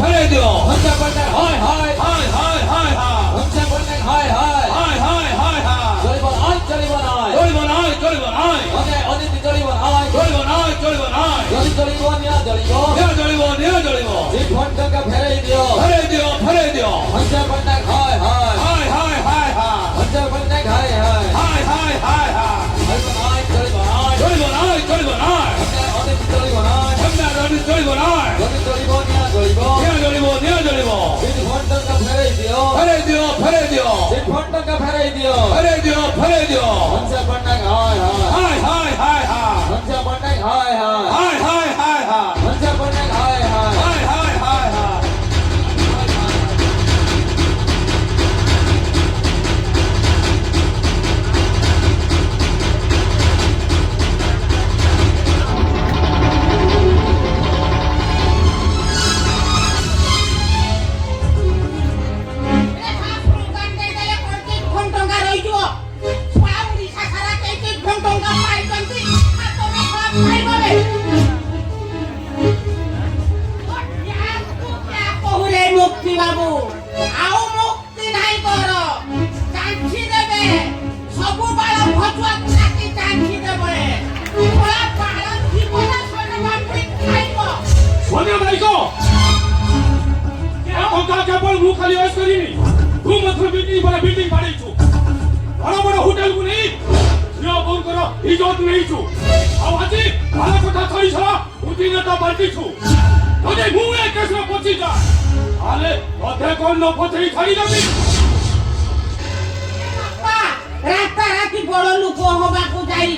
फेरे दियो हमसे पटक हाय हाय हाय हाय हाय हाय हमसे पटक हाय हाय हाय हाय हाय हाय জলিবন আয় জলিবন আয় জলিবন আয় জলিবন আয় ওকে অনিতি জলিবন আয় জলিবন আয় জলিবন আয় জলিবন নিয়া জলিবন নিয়া জলিবন নিয়া জলিবন এই ফোন টাকা ফেরাই দিও फेरे दियो हमसे पटक हाय हाय हाय हाय हाय हाय हमसे पटक हाय हाय हाय हाय हाय हाय জলিবন আয় জলিবন আয় জলিবন আয় ওকে অনিতি জলিবন আয় हमने रवि জলিবন আয় জলিবন নিয়া জলিবন নিয়া জলিবন নিয়া জলিবন এই ফোন টাকা ফেরাই দিও फेरे दियो এই ফোন টাকা ফেরাই দিও फेरे दियो हमसे पटक हाय हाय हाय हाय हाय हाय हमसे पटक हाय हाय हाय हाय हाय हाय हमसे पटक हाय हाय हाय हाय हाय हाय মুক্তি বাবু আও মুক্তি নাই কর চাঞ্চি দেবে সবু বাল ভজুয়া নাকি চাঞ্চি দেবে ওরা বাল জীবনে সনে বাপি খাইব सोनिया भाई को क्या होगा क्या बोल मुंह खाली वैस करी नहीं तू मतलब बिल्डिंग बाड़ी छु बड़ा होटल को नहीं यो बोल करो इज्जत नहीं छु अब आजी भाला कोठा थरी छला उठी न तो बल्टी छु तोजे मुंह एक केस में पहुंची जा आले अधे कोन न पथरी खड़ी जाबी বাবা রাস্তা রাতি বড় লোক হবাকু যাই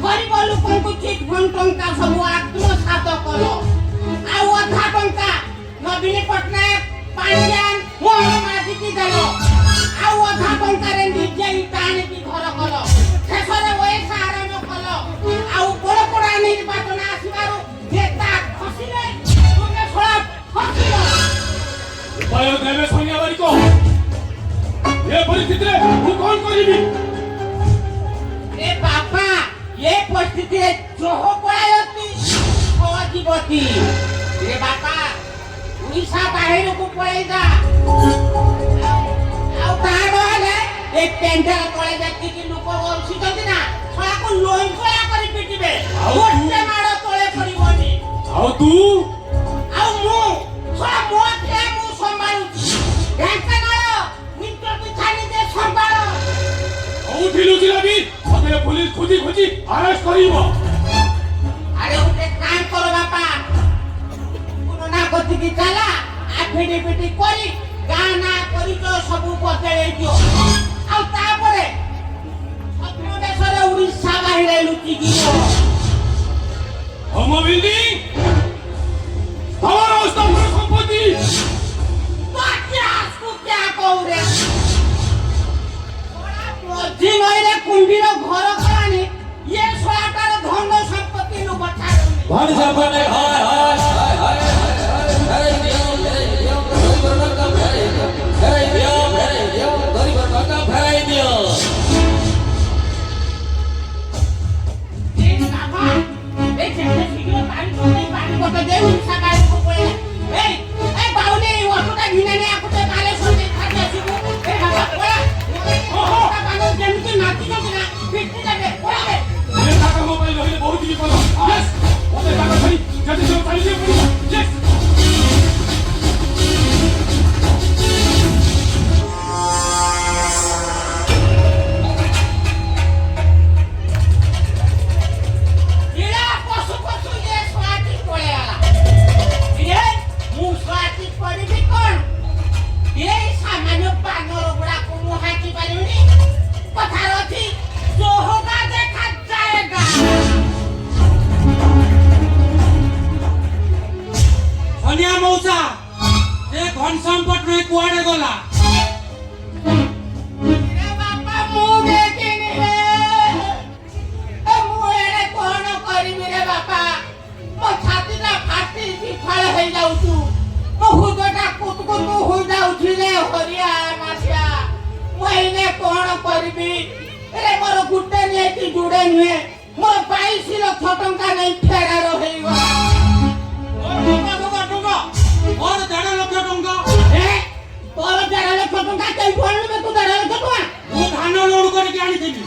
গরিব লোকଙ୍କୁ ঠিক টঙ্কা ସବୁ আত্মসাত কল ଆଉ ଅଧା ଟଙ୍କା ନବୀନ ପଟ୍ଟନାୟକ ପାଣ୍ଡିଆନ ମୋହନ ମାଝିକି ଦେଲ ଆଉ ଅଧା ଟଙ୍କାରେ ନିଜେ ଇଟା ଆଣିକି ଘର କଲ ଶେଷରେ ଓଏସା ଆରମ୍ଭ କଲ ଆଉ ବଡ଼ ବଡ଼ ନିର୍ବାଚନ ଆସିବାରୁ ନେତା ଖସିଲେ ତୁମେ ସଳା ଖସିଲ उपाय देवे सोनिया भाई को ये परिस्थिति रे तू कौन करिबी ए बापा ये परिस्थिति रे जोह पळायती जीवती रे बापा उड़ीसा बाहर को पळाई जा ଆଉ ତାର ହେଲେ ଏ ପେଣ୍ଡାଲ ତଳେ ଯେତିକି ଲୋକ ବସିଛନ୍ତି ନା ଛଳାକୁ ଲୋଇକଳା କରି ପିଟିବେ ଗୋଟେ ମାଡ଼ ତଳେ ପଡ଼ିବନି ଆଉ ତୁ ଆଉ ମୁଁ ଛଳା ମୋ ଠେ ମୁଁ ସମ୍ଭାଳୁଛି ଢେଙ୍କାନାଳ ମିଟର ପିଛା ନିଜେ ସମ୍ଭାଳ କୋଉଠି ଲୁଚିଲାବି ମତେ ପୁଲିସ ଖୋଜି ଖୋଜି ଆରେଷ୍ଟ କରିବ ଆରେ ଗୋଟେ କାମ କର ବାପା ପୁରୁଣା ଗତିକି ଚାଲା ଆଫିଡିଭିଟି କରି ଗାଁ ନା ପରିଚୟ ସବୁ ବଦଳେଇ ଦିଅ ଆଉ ତାପରେ ସ୍ୱପ୍ନ ଦେଶରେ ଉଡିଶା ବାহিରେ ଲୁଚିକି हम बिल्डिंग हमारा स्तंभ संपत्ति क्या कहू रे ମଝି ନଈରେ କୁମ୍ଭୀର ଘର କଲାନି ଇଏ ଶଳାଟାର ଧନ ସମ୍ପତ୍ତି ନୁ ବଚାରୁନି धन से पटक हाय हाय हाय हाय फेराई दियो जलिबन टाका फेराई दियो जलिबन टाका फेराई दियो ए बाबा ए जेते शीघ्र पानी बटे दे उड़ीसा बाहर को पळे ए बाउले ওটা ঘিনে নে আকুতে কালে সন্ধে খাতে আসিবো এ বাবা পড়া ওহো কালো যেমতি নাচি না পিটি যাবে পড়াবে ये टाका मोबाइल रहिले बहुत ही कल यस मते टाका खरी जति जो चाहि दे पड़िबो यस इला पशु पशु ये स्वाति पळे आला ये मु स्वाति परिबि कोन ये सामान्य पानर गुडा को मु हाकी पारिबि कथार अछि जो होगा देखा जाएगा सोनिया मौसा से घनश्याम पटनायक कुआडे गला रे बापा मु देखिनि रे ए मु एडे कोन करिबि रे बापा मो छाती ना फाटी विफल हे जाउछु मो हुदटा कुतकुत हो जाउछि रे हरिया मासिया मु एने कोन करिबि रे मोर गुटे ने कि जुडे नुहे मोर 22 लाख टंका नै फेरार हेइगला और 1.5 लाख ଟଙ୍କା କେଉଁଠୁ ଆଣିବେ ତୁ 1.5 ଲକ୍ଷ ଟଙ୍କା? ମୁଁ ଧାନ ଲୋଡ୍ କରିକି ଆଣିଥିଲି।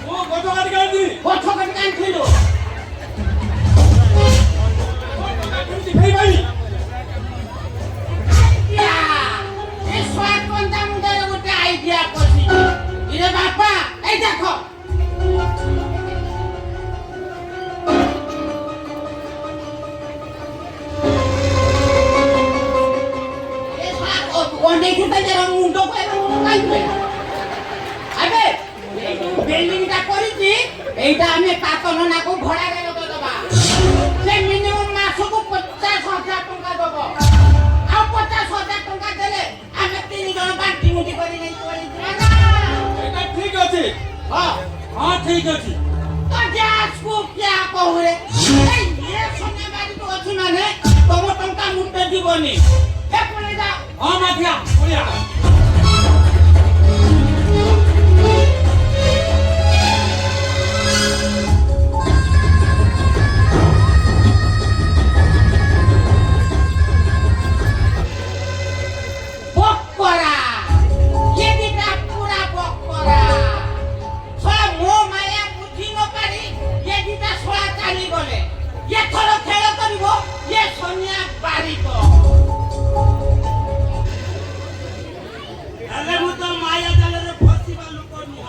ମୁଁ ଗଛ କାଟିକି ଆଣିଥିଲି। ଗଛ କାଟିକି ଆଣିଥିଲୁ। କେମିତି ଫେରିପାଇଲି? ଏ ସ୍ୱାଦ କଣ୍ଟା ମୁଣ୍ଡରେ ଗୋଟେ ଆଇଡିଆ ପଶିଛି। ଇରେ ବାପା ଏଇ ଦେଖ ଅଣ୍ଡେଇଛୁ ତା ଯାର ମୁଣ୍ଡ କାହିଁକି ଆବେ ଏଇ ଯୋଉ ବିଲ୍ଡିଂଟା କରିଛି এইটা আমি কাতন নাকু ভড়ারে লগাইবা সে মিনিমাম মাসକୁ 50,000 ଟଙ୍କା ଦବ ଆଉ 50,000 ଟଙ୍କା ଦେଲେ ଆମେ 3 ଜଣ ବାଣ୍ଟି ମୁଟି କରି ନେଇ ପଡ଼ିଯିବା ନା এটা ঠিক আছে। ହଁ हाँ ठीक अच्छी। तो ଗ୍ୟାସକୁ क्या କହୁରେ এই ଏ ସନ୍ଧ୍ୟା ବାଡ଼ି ତ ଅଛି ମାନେ ତମ ଟଙ୍କା ମୁଟେ ଯିବନି ଏ ପୁଣି ଯା हाँ माफिया বলিয়া বকরা ये দিটা পুরা বকরা সব মো মায়া বুঝি ন পারি ये দিটা সোয়া চালি গলে ये থর খেল করিব ये সোনিয়া বাড়িত अरे वो तो माया जाल रे फसी वालू को नुह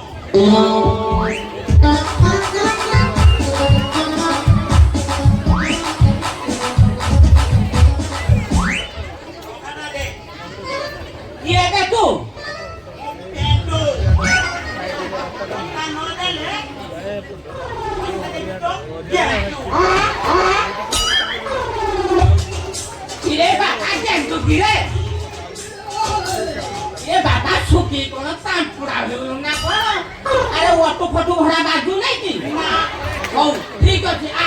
ये के तू पेटो का नो देले इरे बाबा जेन तू गिरे ये बाबा सुखी कोन तान पुरा हो ना कोन अरे ऑटो फोटो भरा बाजू नहीं की ओ ठीक अछि आ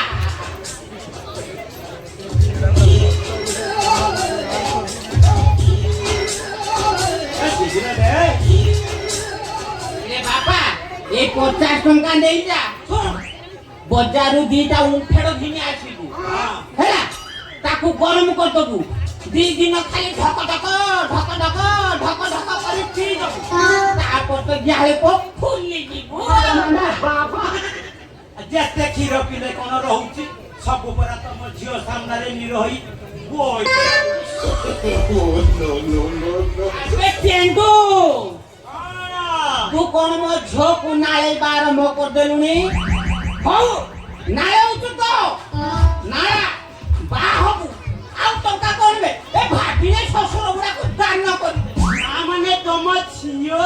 रे बाबा ए 50 टंका देई जा बजारु दीटा उठेड़ घिनी आसीबु हैला ताकू गरम कर दबु 2 दिन खाली ढक ढक ढक ढक ढक ढक करी पी दबु तापर तो जाले को फुल्ली जीबु बाबा जेते खीर पिले कोन रहउची सब परा तम झियो सामना रे नि रही बोय ए पेंडू तू कोन मो झो को नाळे बार मो कर देलुनी हो नाळे उचु तो नाळा बाहबु आउ टंका कोनबे ए भाबिने ससुर गुडा को दान न करबे आ माने तम छियो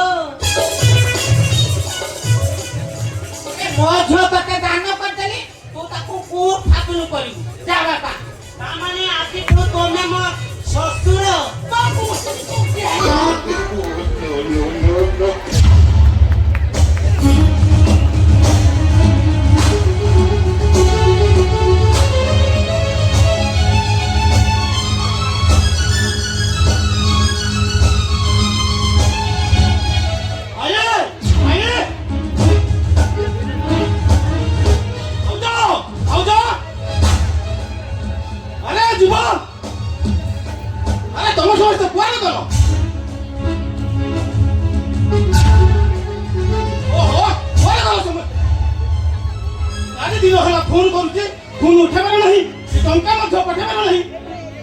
ए मो झो तके दान कर देली तू ताकू को फातुल करिबु जा बापा ता माने आसी को तमे म ससुर बाबू আয়ে আয়ে আউজা আরে যুবা আরে তোমার সমস্ত পুয়ারে কেন ওহো পুয়ারে কেন সমস্ত আরে দিন হলা ফোন করছি ফোন উঠাবার নাই টঙ্কা মধ্যে পঠাবার নাই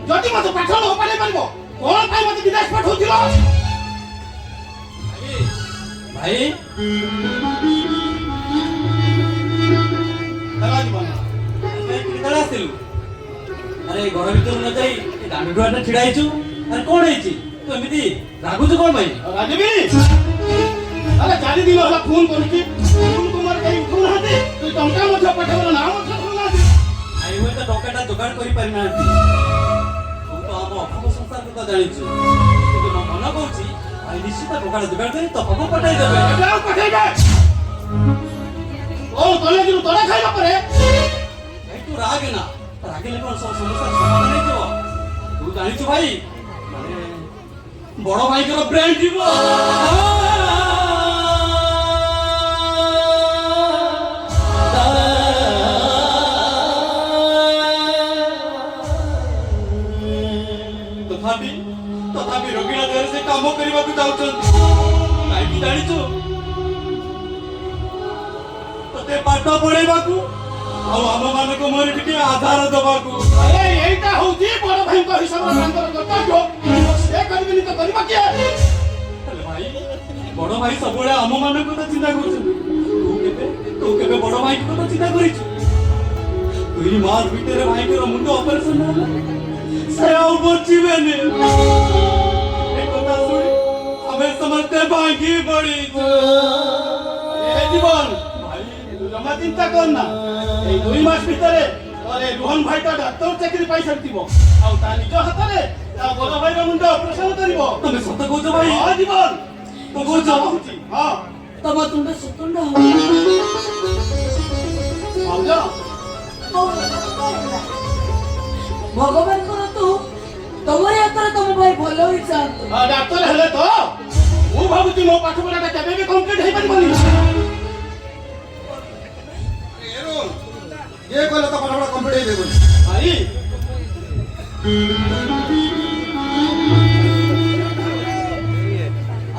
যদি মতো পাঠানো পারে পারব কোন পাই মতো বিদেশ পাঠাউছিল भाई দাদা জীবন कितला आसिलु अरे घर भीतर न जाई दांडी दुआर छिड़ा आइछु अरे कोन हेछि तू एमिति रागुछु कोन भाई রাজবি আরে 4 দিন হলা ফোন করছি ফোন তোমার কেই উঠু নাহাতে তুই টঙ্কা মধ্যে পাঠাবার না মধ্যে উঠু নাহাতে आई हुए तो टोकेटा जुगाड़ करि पारि नांती तू तो हम अखम संसार को जानिछु तू तो मन कहूछि आई निश्चित टोकेटा जुगाड़ करि तो पको पटाई देबे এটাও পাঠাইবে ও তলে দিন তোরা খাইবা পরে भाई तू रागे ना रागे ले कोन सब समस्या समाधान नहीं जो तू जानिछु भाई माने बड़ भाई के ब्रेन जीवो तथापि ତଥାପି ରୋଗୀଣା ଦେହରେ ସେ କାମ କରିବାକୁ ଯାଉଛନ୍ତି। କାହିଁକି ଜାଣିଛୁ? ତତେ ପାଠ ପଢେଇବାକୁ ଆଉ ଆମ ମାନଙ୍କ ମୁହଁରେ ଟିକେ ଆଧାର ଦବାକୁ। ଆରେ ଏଇଟା ହଉଛି ବଡ ଭାଇଙ୍କ ହିସାବରେ ତାଙ୍କର କର୍ତ୍ତବ୍ୟ। ସେ କରିବେନି ତ କରିବ କିଏ? ହେଲେ ଭାଇ, ବଡ ଭାଇ ସବୁବେଳେ ଆମ ମାନଙ୍କ କଥା ଚିନ୍ତା କରୁଛନ୍ତି। ତୁ କେବେ ବଡ ଭାଇଙ୍କ କଥା ଚିନ୍ତା କରିଛୁ? 2 ମାସ ଭିତରେ ଭାଇଙ୍କର ମୁଣ୍ଡ ଅପରେସନ ହେଲା, ସେ ଆଉ ବଞ୍ଚିବେନି। ଏ କଥା ଶୁଣି ଆମେ ସମସ୍ତେ ଭାଙ୍ଗି ପଡିଛୁ। ଏ ଜୀବନ ଭାଇ ଜମା ଚିନ୍ତା କରନା। এই 2 মাস ভিতরে তোরে রোহন ভাইটা ডাক্তার চাকরি পাই সারিব ଆଉ ତା ନିଜ ହାତରେ ତା ବଡ ଭାଇର ମୁଣ୍ଡ ଅପରେସନ କରିବ। ତମେ ସତ କହୁଛ ଭାଇ? ହଁ ଜୀବନ ତୁ କହୁଛ? ହଁ ତମ ତୁଣ୍ଡ ସୁତୁଣ୍ଡ ଭାଉଜ ଭଗବାନ କରନ୍ତୁ ତମରି ହାତରେ ତମ ଭାଇ ଭଲ ହେଇଯାଆନ୍ତୁ। ଡାକ୍ତର ହେଲେ ତ ମୁଁ ଭାବୁଛି ମୋ ପାଠ ପଢାଟା କେବେ ବି କମ୍ପ୍ଲିଟ ହେଇପାରିବନି। ये कहले तो पाठपढ़ा कम्प्लीट हेबे बोली ଭାଇ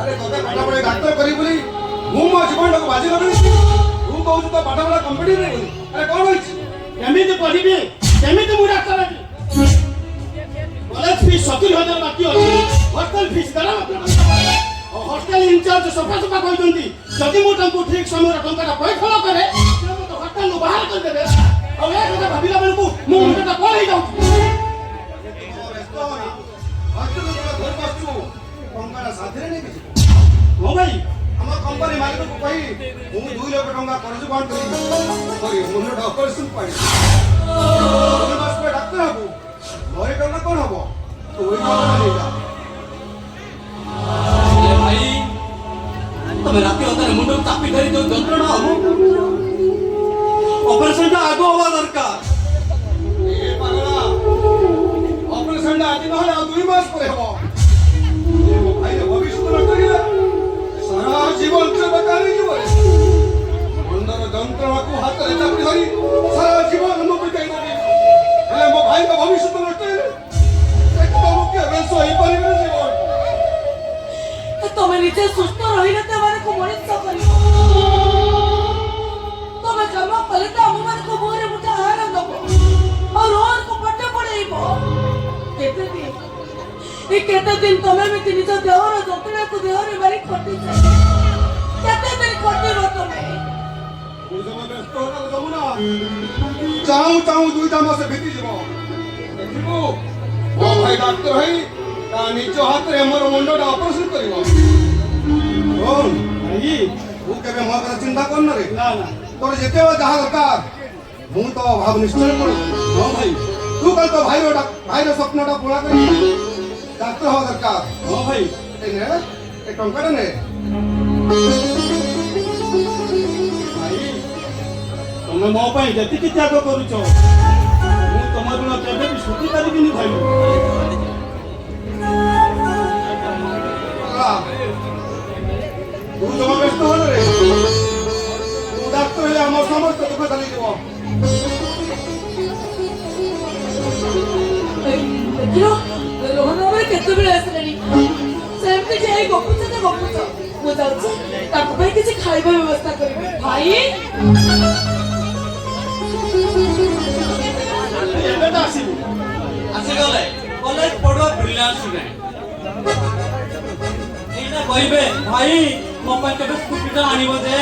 अरे तोते पाठपढ़ा डाक्टर करी बोली मु मो जीवन को बाजी लगे तू कहू तो पाठपढ़ा कम्प्लीट नहीं बोली अरे कौन होइछ କେମିତି ପଢିବି କେମିତି ମୁଁ ଡାକ୍ତର ହେବି? କଲେଜ ଫିସ୍ 70,000 ବାକି ଅଛି। ହଷ୍ଟେଲ ଫିସ୍ ଦେଲା ହଷ୍ଟେଲ ଇନଚାର୍ଜ ସଫା କହିଛନ୍ତି ଯଦି ମୁଁ ତାଙ୍କୁ ଠିକ ସମୟରେ ଟଙ୍କାଟା ପଇଠ ନ କରେ ସେ ମୋତେ ହଷ୍ଟେଲରୁ ବାହାର କରିଦେବେ। ଆଉ ଏ କଥା ଭାବିଲା ବେଳକୁ ମୋ ମୁଣ୍ଡଟା କଣ ହେଇଯାଉଛି। व्यस्त होना हॉस्पिटल तो घर बसछु टंका साथरे नहीं किछ ହଁ ଭାଇ हम कंपनी मालिक को कही मु 2 लाख टंका कर्ज बांध करी मुंड ऑपरेशन पाई बस पे डॉक्टर हबो मोरे करना कोन हबो तो वही बात लेगा ଏ ଭାଇ, ତମେ ରାତି ଅଧରେ ମୁଣ୍ଡକୁ ଚାପି ଧରି ଯୋଉ ଯନ୍ତ୍ରଣା ହବ, ଅପରେସନଟା ଆଗ ହବା ଦରକାର। ए पागला ऑपरेशन दा आज नहले 2 मास पर हबो ए मो भाई रे भविष्य तो करिला सारा जीवन से बताई जीव मुंडर जंत्रणा को हाथ रे चापी धरी सारा जीवन मो बिताई देबी हेले मो भाई का भविष्य तो नष्ट है एक तो मुख्य रेसो ही परिबे जीवन ତମେ ନିଜେ ସୁସ୍ଥ ରହିଲେ ସେମାନଙ୍କୁ ମଣିଷ କରିବ। ତମେ ଜମା କଲେ ତ ଆମମାନଙ୍କୁ ମୁହଁରେ ମୁଠା ଆହାର ଦବ ଆଉ ରୋହନକୁ ପାଠ ପଢେଇବ। କେତେ ଦିନ ତମେ ଏମିତି ନିଜ ଦେହର ଯନ୍ତ୍ରଣାକୁ ଦେହରେ ମାରି ଖଟିଛ? କେତେ ଦିନ ଖଟିବ ତମେ? चाहू चाहू 2 मास बीती जीव देखिबो ओ भाई डॉक्टर है ता निज हाथ रे हमर मुंडटा ऑपरेशन करिवो कोन ଭାଇ तू केबे मो କଥା चिंता कर न रे ନା ନା तोर जेते जहा दरकार मु तो भाव निश्चय कर ହଁ ଭାଇ तू कल तो भाई स्वप्नटा पूरा कर डॉक्टर हो दरकार ହଁ ଭାଇ ए ने ए टंका ने ଭାଇ ତମେ ମୋ ପାଇଁ ଯେତିକି ତ୍ୟାଗ କରୁଛ ମୁଁ ତମ ଋଣ କେବେ ବି ସୁଝି ପାରିବିନି ଭାଇ। तू जमा व्यस्त हो रे तू डॉक्टर है हम समस्त दुख चली जीव ଦେଖିଲ ରୋହନ ଭାଇ କେତେବେଳେ ଆସିଲେଣି? ସେମିତି ଯାଇ ଗପୁଛ ତ ଗପୁଛ। ମୁଁ ଯାଉଛି ତାଙ୍କ ପାଇଁ କିଛି ଖାଇବା ବ୍ୟବସ୍ଥା କରିବି। ଭାଇ ଏବେ ତ ଆସିବୁ ଆସିଗଲେ କଲେଜ ପଢୁଆ ବ୍ରିଲିଆଣ୍ଟ ଷ୍ଟୁଡେଣ୍ଟ। ଏଇନା କହିବେ ଭାଇ ମୋ ପାଇଁ କେବେ ସ୍କୁଟିଟା ଆଣିବ ଯେ?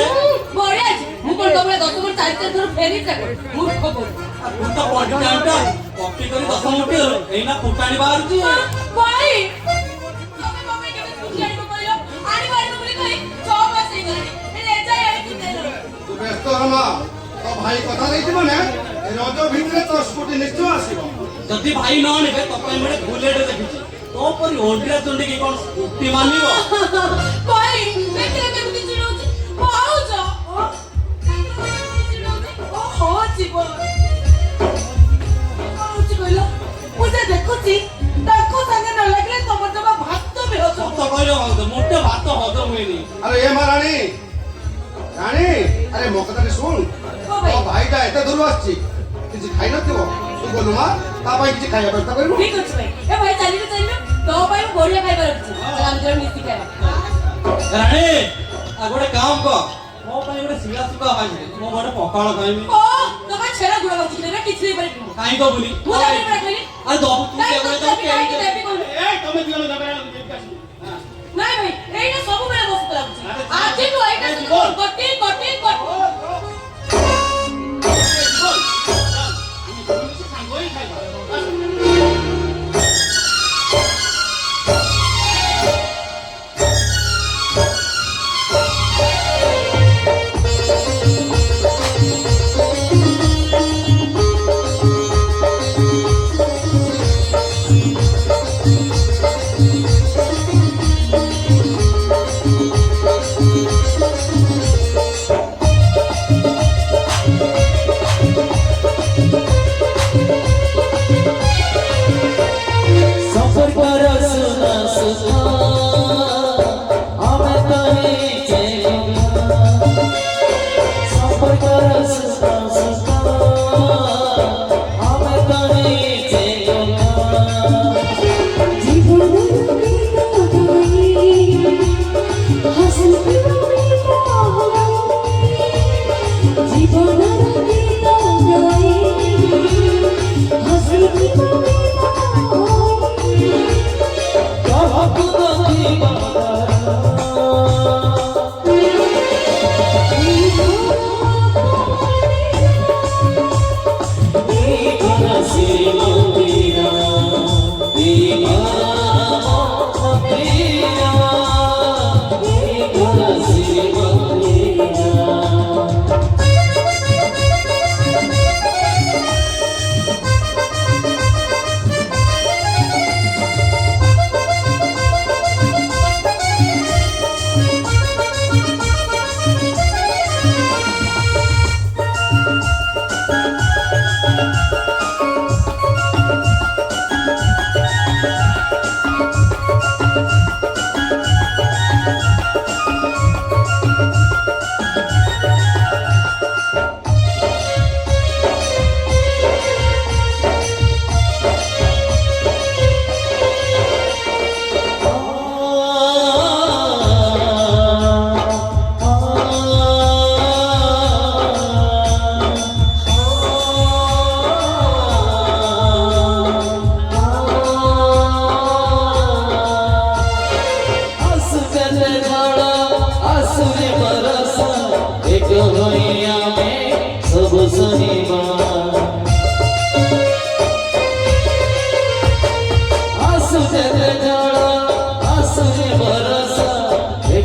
ବଢିଆ ଅଛି। ମୁଁ କଣ ତମେ 10 ଥର 4 ଥର ଫେରି ଚାକ ମୂର୍ଖ ବୋଲ। ତୁ ତ ପଢିଯାଆନ୍ତା କପି କରି 10 ମିନିଟ୍ ଏଇନା ଫୁଟାଣି ବାହାରୁଛି। ଭାଇ ତମେ ମୋ ପାଇଁ କେବେ ସ୍କୁଟି ଆଣିବ କହିଲ? ଆଣିବ ବୋଲି କହି 6 ମାସ ହେଇଗଲାଣି। ଏ ଯାଇ ଆଣିକି ଦେଲ। तू व्यस्त होना तो भाई कथा नहीं जीव ने रज भितरे तो स्कूटी निश्चय आसीबो ଯଦି ଭାଇ ନ ଆଣିବେ ତୋ ପାଇଁ ଗୋଟେ ବୁଲେଟ୍ ଦେଖିଛି। ତୋ ପରି ଓଣ୍ଡିଆ ଚଣ୍ଡୀକି କଣ ସ୍କୁଟି ମାନିବ? ଭାଇ ଦେଖିଲେ କେମିତି ଚିଡ଼ଉଛି? ଭାଉଜ ହଁ ଯିବ କହୁଛି କହିଲ? ମୁଁ ଯେ ଦେଖୁଛି ତାଙ୍କ ସାଙ୍ଗେ ନ ଲାଗିଲେ ତମର ଜମା ଭାତ ବି ହଜମ ସତ କହିଲ ଭାଉଜ, ମୋଟେ ଭାତ ହଜମ ହୁଏନି। अरे ये महारानी रानी अरे मो कथा सुन भाई। तो भाई ता एते दूर आछि किछि खाइ नथिबो तू बोलु मा ता भाई किछि खाଇବା व्यवस्था करिबो ଠିକ ଅଛି ଭାଇ। ଏ ଭାଇ ଚାଲିବେ ତୋ ପାଇଁ ମୁଁ ବଢିଆ ଖାଇବାର ଅଛି ଚାଲ ଆମେ ଜଣ ମିଶି ଖାଇବା ରାଣୀ ଆଉ ଗୋଟେ କାମ କର ମୋ ପାଇଁ ଗୋଟେ ଶିଳା ଶୁଖା ଖାଇବି ମୁଁ ଗୋଟେ ପଖାଳ ଖାଇବି ଓ ତମେ ଛେରା ଗୁଡା ଅଛି ନା କିଛି ଦେଇ ପାରିବି କାଇଁ ତ ବୋଲି ମୁଁ ଜାଣି ପାଇଲି ଆରେ ଦବୁ ତୁ ନାଇଁ କେବଳ ତ ତ କାହିଁକି ଦେବି କହିଲୁ ଏ ତମେ ଦିନ ଜଗରା ଦେଖି ଆସିବ ନାଇଁ ଭାଇ ଏଇଟା ସବୁବେଳେ ବସିତ ଲାଗୁଛି ଆଜିଠୁ ଏଇଟା କଟି କଟି କଟି ସାଙ୍ଗ ହେଇ ଖାଇବା सफर करो सुना सुना हमें कहीं चलेगा सफर करो सुना सुना हमें कहीं चलेगा জীবন হাসি জীবন হাসি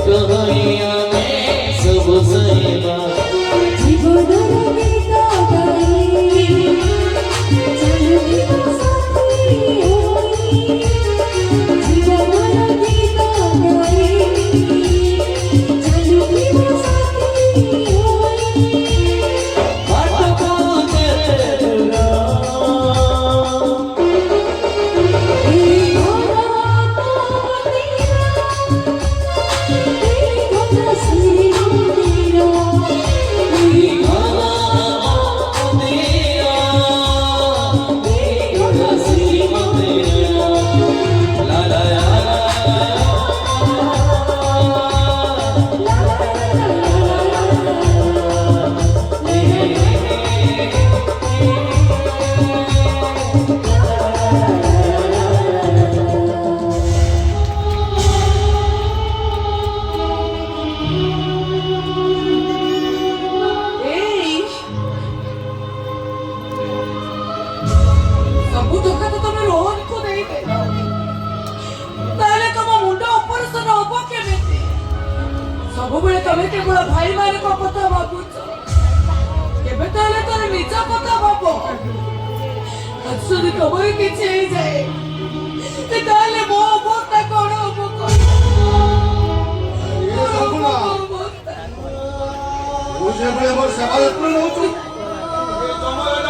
कहब नहीं ସବୁବେଳେ ତମେ କେବଳ ଭାଇମାନଙ୍କ କଥା ଭାବୁଛ କେବେ ତାହେଲେ ତୋର ନିଜ କଥା ଭାବ ଯଦି ତମର କିଛି ହେଇଯାଏ ତାହେଲେ ମୋ ଅବସ୍ଥା କଣ ହବ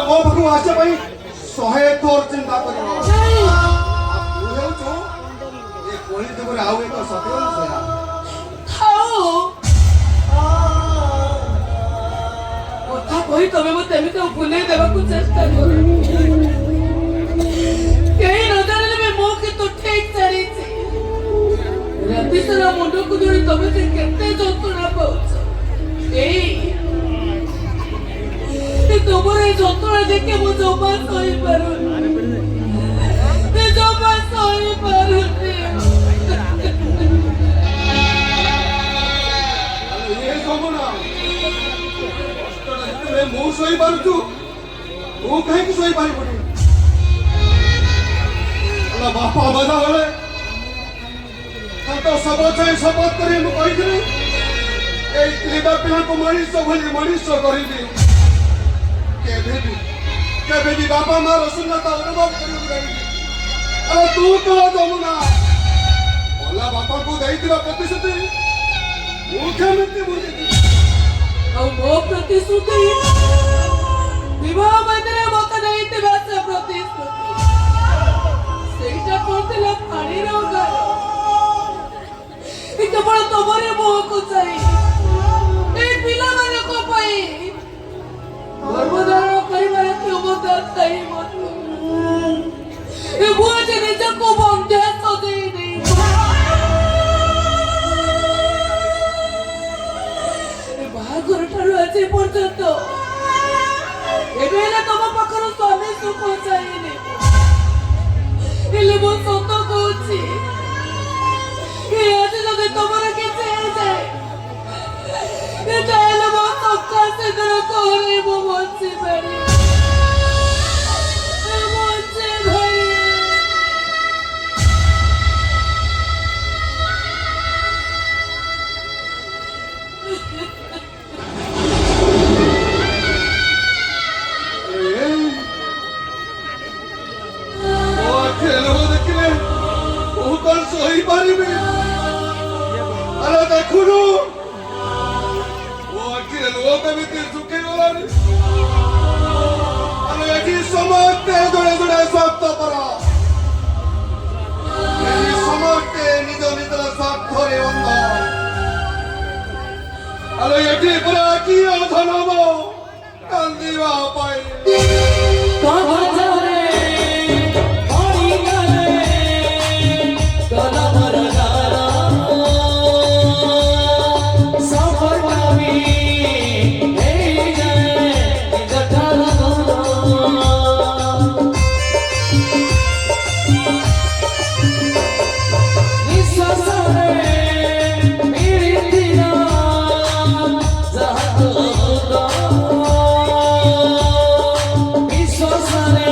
ମୋ ପାଖକୁ ଆସିବା ପାଇଁ 100 ଥର ଚିନ୍ତା କରିବ କଳି ଯୁଗରେ ଆଉ ଏକ ସତ୍ୟ କଥା କହି ତମେ ମତେ ଏମିତି ଭୁଲେଇ ଦେବାକୁ ଚେଷ୍ଟା କର କେହି ନ ଜାଣିଲେ ବି ମୁଁ କିନ୍ତୁ ଠିକ ଜାଣିଛି যে কেতে যন্ত্রণা পাচ্ছ এই তোমার এই যন্ত্রণা দেখে মু জমা সহি পারুনি জমা সহি পারুনি ଏ ଯମୁନା କଷ୍ଟଟା ଯେତେବେଳେ ମୁଁ ସହିପାରୁଛୁ ତୁ କାହିଁକି ସହିପାରିବୁନି ହେଲା ବାପା ବାଧା ହେଲେ ତାଙ୍କ ଶବ ଛାଇ ଶପଥ କରି ମୁଁ କହିଥିଲି ଏଇ ତିନିଟା ପିଲାଙ୍କୁ ମଣିଷ ଭଳି ମଣିଷ କରିବି କେବେ ବି ବାପା ମାର ଶୂନ୍ୟତା ଅନୁଭବ କରିବାକୁ ଦେବିନି ଆରେ ତୁ କହ ଯମୁନା ଅଲା ବାପାଙ୍କୁ ଦେଇଥିବା ପ୍ରତିଶ୍ରୁତି ମୁଁ କେମିତି ଭୁଲିବି ଆଉ ମୋ ପ୍ରତିଶ୍ରୁତି ବିବାହ ମଧ୍ୟରେ ମତେ ଦେଇଥିବା ସେ ପ୍ରତିଶ୍ରୁତି ସେଇଟା କରିଥିଲା ପାଣିର ଗାର କେବଳ ତମରି ମୁହଁକୁ ଚାହିଁ ଏଇ ପିଲାମାନଙ୍କ ପାଇଁ ଗର୍ଭଧାରଣ କରିବାର କ୍ଷମତା ଥାଇ ମଧ୍ୟ ଏ ମୁଁ ଆଜି ନିଜକୁ ବନ୍ଧ୍ୟା ସଜେଇ ଦେଇ ବାହାଘର ଠାରୁ ଆଜି ପର୍ଯ୍ୟନ୍ତ ଏବେ ହେଲେ ତମ ପାଖରୁ ସ୍ୱାମୀ ସୁଖ ଚାହିଁନି ହେଲେ ମୁଁ ସତ କହୁଛି ଆଜି ଯଦି ତମର କିଛି ହେଇଯାଏ ତାହେଲେ ମୋ ସକା ସେଦିନ କହରେ ମୁଁ ବଞ୍ଚି ପାରିବି ଦେଖିଲେ ମୁଁ କଣ ସହିପାରିବି ଆରେ ଦେଖୁନୁ ମୋ ଆଖିରେ ଲୁହ କେମିତି ଶୁଖିଗଲାଣି ଆରେ ଏଠି ସମସ୍ତେ ଜଣେ ଜଣେ ସ୍ୱାର୍ଥପର ଏଠି ସମସ୍ତେ ନିଜ ନିଜର ସ୍ୱାର୍ଥରେ ଅନ୍ଧ ଆରେ ଏଠି ପୁରା କିଏ ଧନବ କାନ୍ଦିବା ପାଇଁ Visos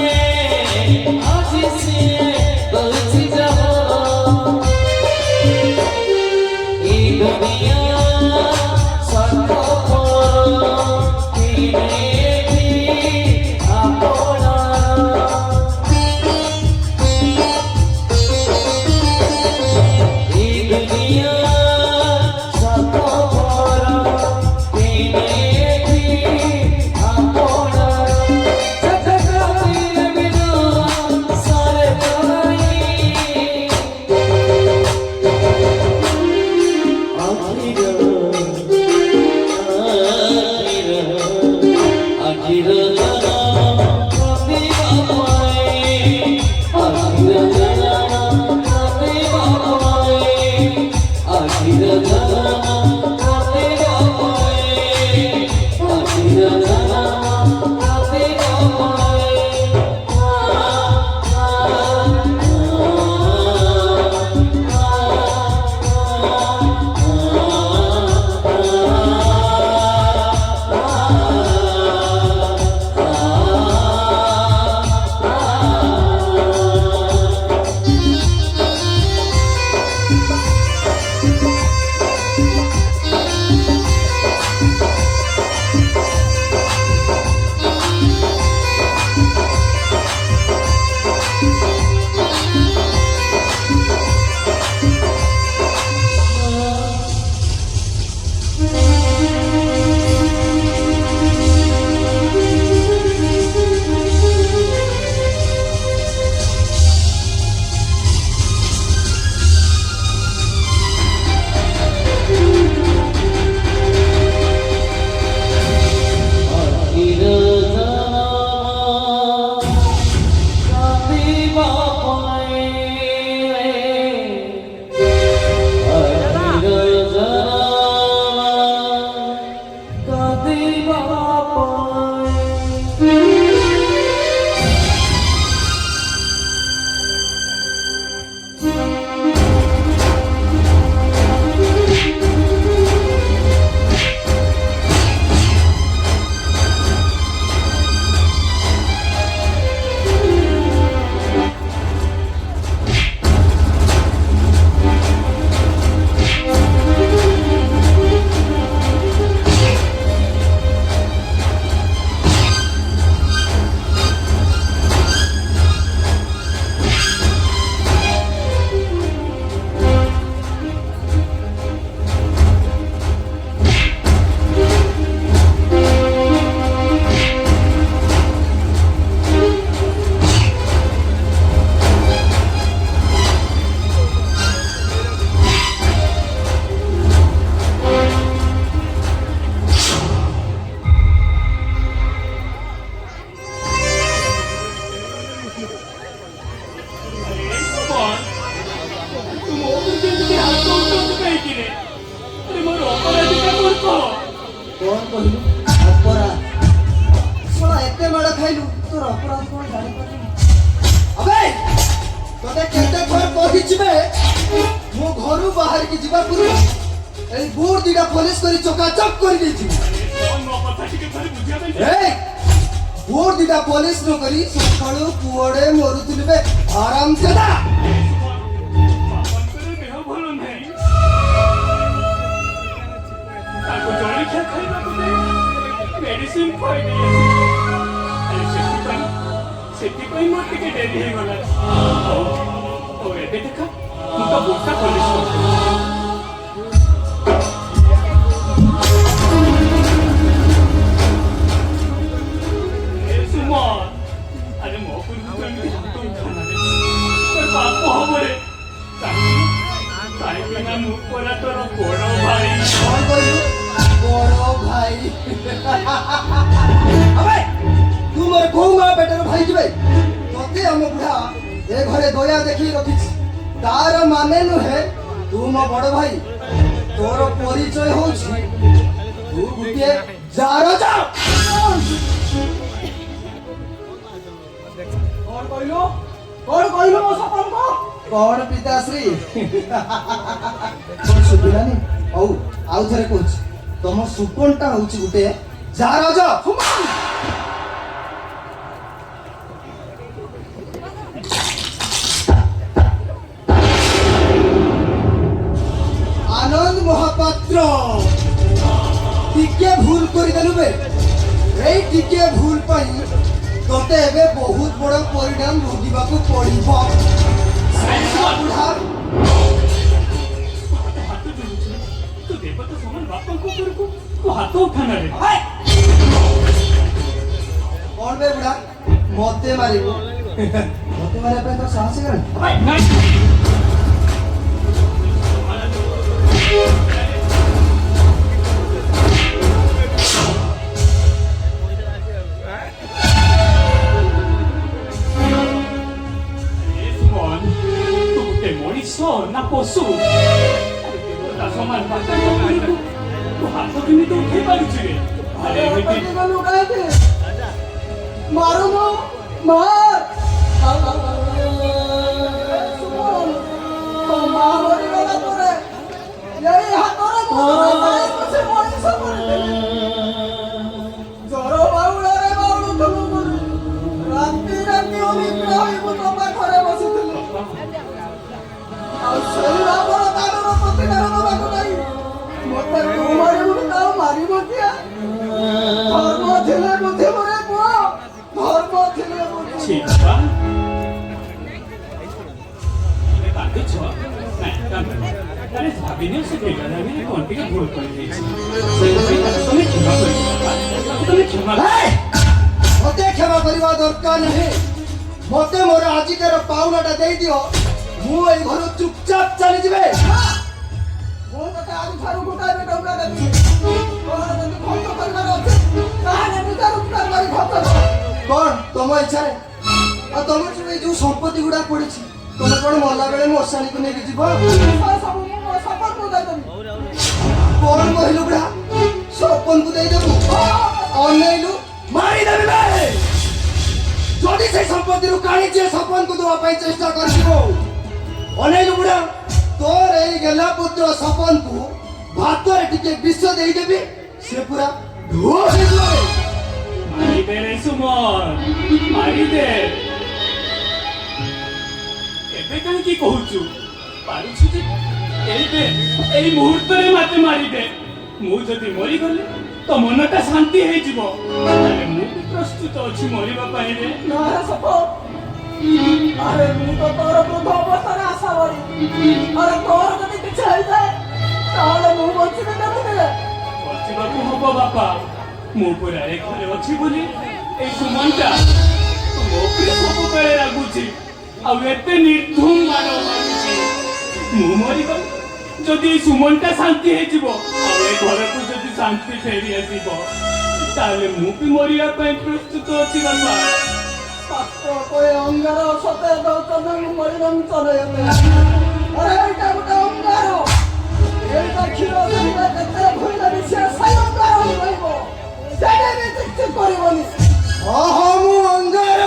ତୋର ଅପରାଧ କଣ ଜାଣିପାରିଲୁ? ଆବେ ତତେ କେତେ ଥର କହିଛି ବେ ମୁଁ ଘରୁ ବାହାରିକି ଯିବା ପୂର୍ବରୁ ଏଇ ବୁଟ ଦିଟା ପୋଲିସ କରି ଚକାଚକ କରିଦେଇଛି। ମୋ କଥା ଟିକେ ଥରେ ବୁଝିବା ପାଇଁ ଏ ବୁଟ ଦିଟା ପୋଲିସ ନ କରି ସକାଳୁ କୁଆଡେ ମରୁଥିଲି ବେ ଆରାମ ଚାଲା। ବାପାଙ୍କର ଦେହ ଭଲ ନାହିଁ ତାଙ୍କୁ ଜଳଖିଆ ଖାଇବାକୁ ଦେଇ ମେଡିସିନ ଖୁଆଇ ଦେଇ ସେଥିପାଇଁ ମୋର ଟିକେ ଡେରି ହେଇଗଲା। ଆଉ ଏବେ ଦେଖା ମୁଁ ତ ବୁଟଟା ପୋଲିସ ଆରେ ମୋ ପୂର୍ବରୁ ଏମିତି ହାତ ଉଠାନାରେ ପାପ ହବରେ କାହିଁକି ନା ମୁଁ ପରା ତୋର ବଡ଼ ଭାଇ। କଣ କହିଲୁ ବଡ ଭାଇ? ଆବେ ତୁ ମୋର କୋଉ ମା ପେଟର ଭାଇ ଯିବେ? ତତେ ଆମ ବୁଢା ଏ ଘରେ ଦୟା ଦେଖି ରଖିଛି ତାର ମାନେ ନୁହେଁ ତୁ ମୋ ବଡ ଭାଇ। ତୋର ପରିଚୟ ହଉଛି ତୁ ଗୋଟିଏ ଜାର ଯା। କଣ କହିଲୁ ମୋ ସପନକୁ? କଣ ପିତାଶ୍ରୀ କଣ ଶୁଭିଲାନି? ହଉ ଆଉ ଥରେ କହୁଛି ତମ ସୁପନଟା ହଉଛି ଗୋଟେ ଜାର ଯା। आनंद महापात्र टिके भूल करदेलु बे ए टिके भूल पाई तोते एबे बहुत बड़ परिणाम भोगिबा को पड़िबो। बुढ़ा ହାତ ଯୋଡୁଛୁ ତୁ ଦେବତା ସମାନ ବାପାଙ୍କ ଉପରକୁ ତୁ ହାତ ଉଠାନାରେ कौन बे बुढ़ा मते मारिबो? मते मारे पे तो साहस कर। ମଣିଷ ନା ପଶୁ? ଦେବତା ସମାନ ବାପାଙ୍କ ଉପରକୁ ତୁ ହାତ କେମିତି ଉଠେଇ ପାରୁଛୁ ରେ? ଆରେ ଏମିତି मारो मार Chica. କାନ୍ଦୁଛ? ନାଇଁ କାନ୍ଦୁନି। ଆରେ ଭାବିନି ସେ ପିଲାମାନେ କଣ ଟିକେ ଭୁଲ କରିଦେଇଛି। ସେଥିପାଇଁ ତାକୁ ତମେ କ୍ଷମା କରିବ ବାପା। ତାକୁ ତମେ କ୍ଷମା କର। मते क्षमा करवा दरकार नहीं। मते मोर आजिकर पाउनाटा दे दियो मु ए घर चुपचाप चली जिबे। ମୁଁ ତତେ ଆଜି ଠାରୁ ଗୋଟାଏ ଟଙ୍କା ଦେବି। ତୋର ଯଦି ଖର୍ଚ୍ଚ କରିବାର ଅଛି ତାହେଲେ ନିଜେ ରୋଜଗାର କରି ଖର୍ଚ୍ଚ କର। कौन तुम इच्छा रे आ तुम जो संपत्ति गुडा पड़ी तुम कौन मरला बेले मशाणी को लेके जीव? ସବୁ ମୁଁ ସପନକୁ ଦେଇଦେବି। कौन कहलु बुढ़ा सपन को दे देबु? अनैलु मारी देबी बे। जदी से संपत्ति रु काणी जे सपन को दवा पाई चेष्टा करबो अनैलु बुढ़ा तोर ए गेला पुत्र सपन को भात रे टिके विष देई देबी से पूरा धो हे जाए। ମାରି ଦେ ରେ ସୁମନ ମାରି ଦେ। ଏବେ କାହିଁକି କହୁଛୁ? ପାରୁଛୁ ଯେ ଏବେ ଏଇ ମୁହୂର୍ତ୍ତରେ ମତେ ମାରିଦେ। ମୁଁ ଯଦି ମରିଗଲି ତ ମନଟା ଶାନ୍ତି ହେଇଯିବ। ତାହେଲେ ମୁଁ ବି ପ୍ରସ୍ତୁତ ଅଛି ମରିବା ପାଇଁ ରେ। ନାରେ ସପ ଆରେ ମୁଁ ତ ତୋର ବୃଦ୍ଧ ଅବସ୍ଥାରେ ଆଶା ବଳି। ଆରେ ତୋର ଯଦି କିଛି ହେଇଯାଏ ତାହେଲେ ମୁଁ ବଞ୍ଚିବି କେମିତି? ବଞ୍ଚିବାକୁ ହବ ବାପା। ମୁଁ ପୁରା ଏ ଘରେ ଅଛି ବୋଲି ଏଇ ସୁମନଟା ମୋ ଉପରେ ସବୁବେଳେ ରାଗୁଛି ଆଉ ଏତେ ନିର୍ଧୁମ ମାଡ଼ ମାରୁଛି। ମୁଁ ମରିଗଲି ଯଦି ଏଇ ସୁମନଟା ଶାନ୍ତି ହେଇଯିବ ଆଉ ଏ ଘରକୁ ଯଦି ଶାନ୍ତି ଫେରି ଆସିବ ତାହେଲେ ମୁଁ ବି ମରିବା ପାଇଁ ପ୍ରସ୍ତୁତ ଅଛି ବାପା। ଶାସ୍ତ୍ର କହେ ଅଙ୍ଗାର ସତେ ଦଉଛନ୍ତି ମୁଁ ମରିଗଲି ଚଲେଇବେ। ଆରେ ଏଇଟା ଗୋଟେ ଅଙ୍ଗାର। ଏଇଟା କ୍ଷୀର ଦେଲେ କେତେ ଭୁଇଁରେ ବି ସେ ସେଇ ଅଙ୍ଗାର ହିଁ ରହିବ। ସେଟା ବି କିଛି କରିବନି। ହଁ ହଁ ମୁଁ ଅଙ୍ଗାର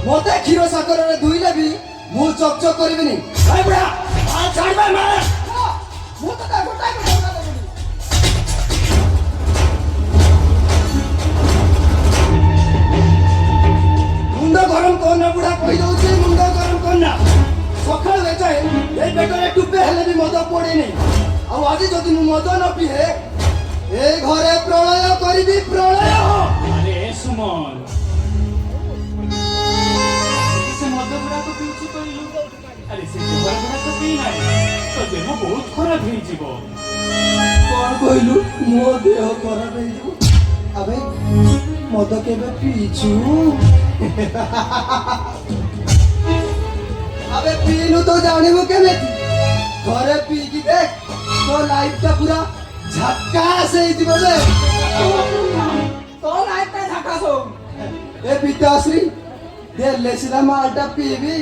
মতে ক্ষীর সাগরের ধুইলে বি মু চকচক করিবিনি এই বুড়া ছাড়বে মারে মু তো তা গোটাই গোটাই দেবিনি মুন্ড গরম কর না বুড়া কই দউছি মুন্ড গরম কর না সকাল বেচাই এই পেটরে টুপে হেলে বি মদ পড়েনি ଆଉ ଆଜି ଯଦି ମୁଁ ମଦ ନ ପିଏ ଏ ଘରେ ପ୍ରଳୟ କରିବି ପ୍ରଳୟ আরে সুমন সে মদ গুড়াক পিউଛୁ କହିଲୁ আরে সে জোহর গুড়াক ପିଇ ନାହିଁ তো ଦେହ ବହୁତ ଖରାପ ହେଇଯିବ କଣ କହିଲୁ ମୋ ଦେହ ଖରାପ ହେଇଯିବ ଆବେ ମଦ କେବେ ପିଇଛୁ ଆବେ ପିଇନୁ ତ ଜାଣିବୁ କେମିତି ଘରେ ପିଇକି ଦେଖ तो लाइफ का पूरा झक्कास ହେଇଯିବ ରେ तो लाइफ का झकास हो ए पिताश्री दे लेसिरा मालटा पीबी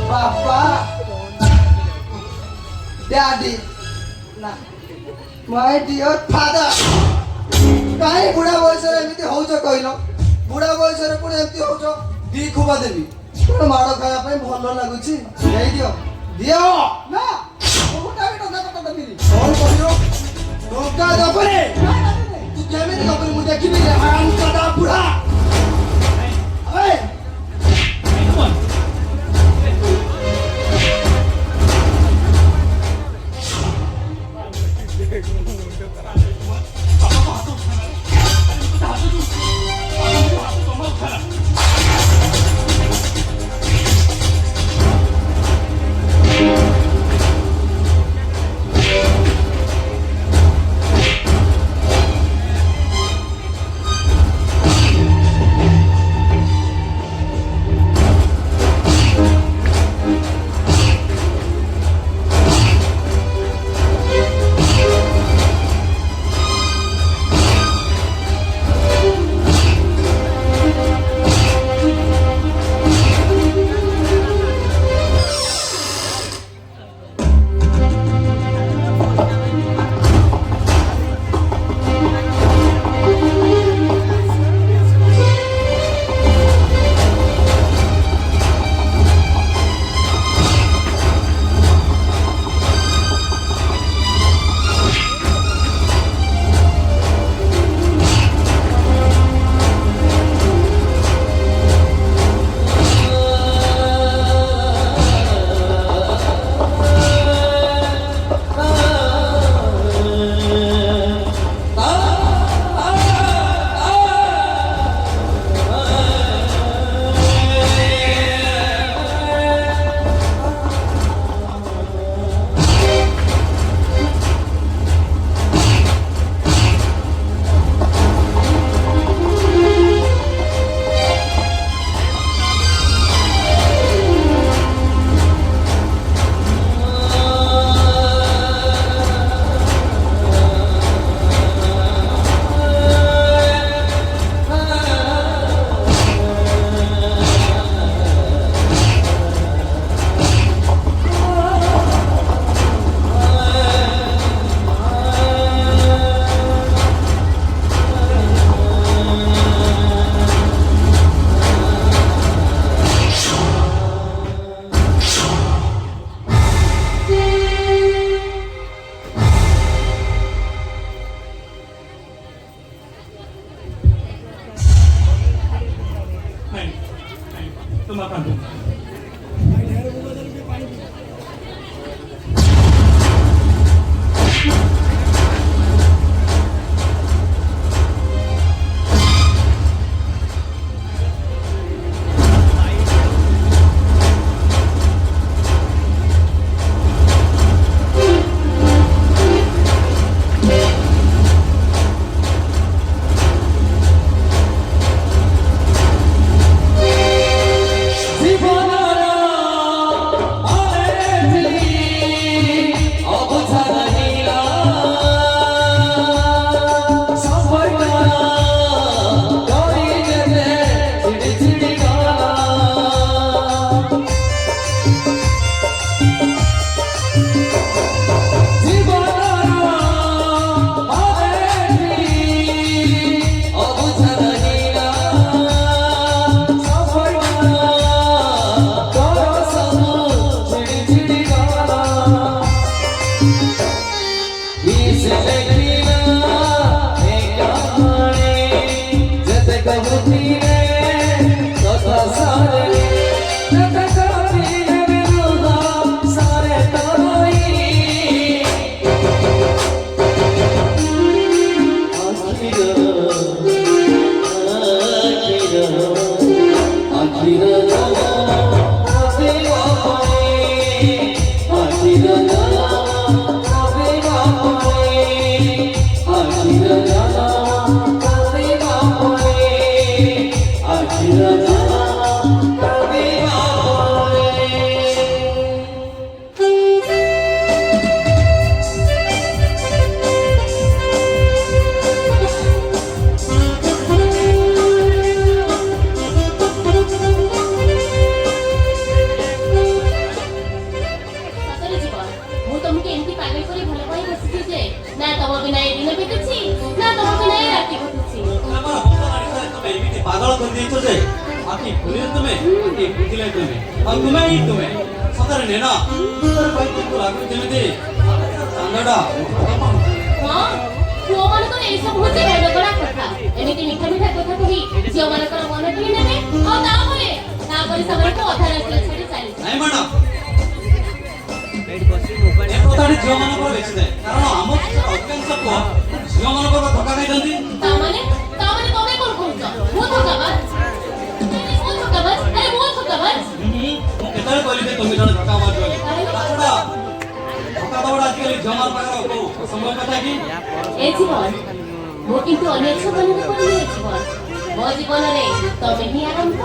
बापा डैडी ना माय डियर फादर काई बुढ़ा बयस रे एमिति होउछ कहिलो बुढ़ा बयस रे पुणी एमिति होउछ दी खुबा देबी कोन माड़ खाया पे भलो लागुची देई दियो दियो ना ओटा भी टका टका देबी कौन कहियो टोका दबरे तू केमिति दबरे मु देखिबी रे हराम कदा बुढ़ा अबे সুমন तुम अपन জীবনরা ବୁଝିଲେ ତୁମେ ଆଉ ତୁମେ ହିଁ ତୁମେ ସତରେ ନେନା ତୋର ପାଇଁ ତୁମକୁ ଲାଗୁଛି ଯେମିତି ଚାନ୍ଦଟା ହଁ ପୁଅମାନଙ୍କର ଏଇସବୁ ହଉଛି ବେଦଗଡ଼ା କଥା ଏମିତି ମିଠା ମିଠା କଥା କହି ଝିଅମାନଙ୍କର ମନ କିଣି ନେବେ ଆଉ ତାପରେ ସେମାନଙ୍କୁ ଅଧା ରାସ୍ତାରେ ଛାଡ଼ି ଚାଲିଯିବେ ନାଇଁ ମ୍ୟାଡ଼ାମ ଏ କଥାଟି ଝିଅମାନଙ୍କର ବେଶୀ ଥାଏ କାରଣ ଆମ ଅଧିକାଂଶ ପୁଅ ଝିଅମାନଙ୍କର ଧୋକା ଖାଇଥାନ୍ତି ତାମାନେ ତମେ କଣ କରୁଛ ମୁଁ ଠକାବାଜ ଆରେ ମୁଁ ଠକାବାଜ ମୁଁ କେତେବେଳେ କହିଲି ଯେ ତୁମେ ଜଣେ ଧୋକାବାଜ ବୋଲି ତାଛଡ଼ା ଧୋକା ଦେବାଟା ଆଜିକାଲି ଝିଅମାନଙ୍କ ପାଖରେ କୋଉ ଅସମ୍ଭବ କଥା କି ଏ ଜୀବନ ମୁଁ କିନ୍ତୁ ଅନ୍ୟ ଝିଅମାନଙ୍କୁ କହିଲି ଏ ଜୀବନ ମୋ ଜୀବନରେ ତମେ ହିଁ ଆରମ୍ଭ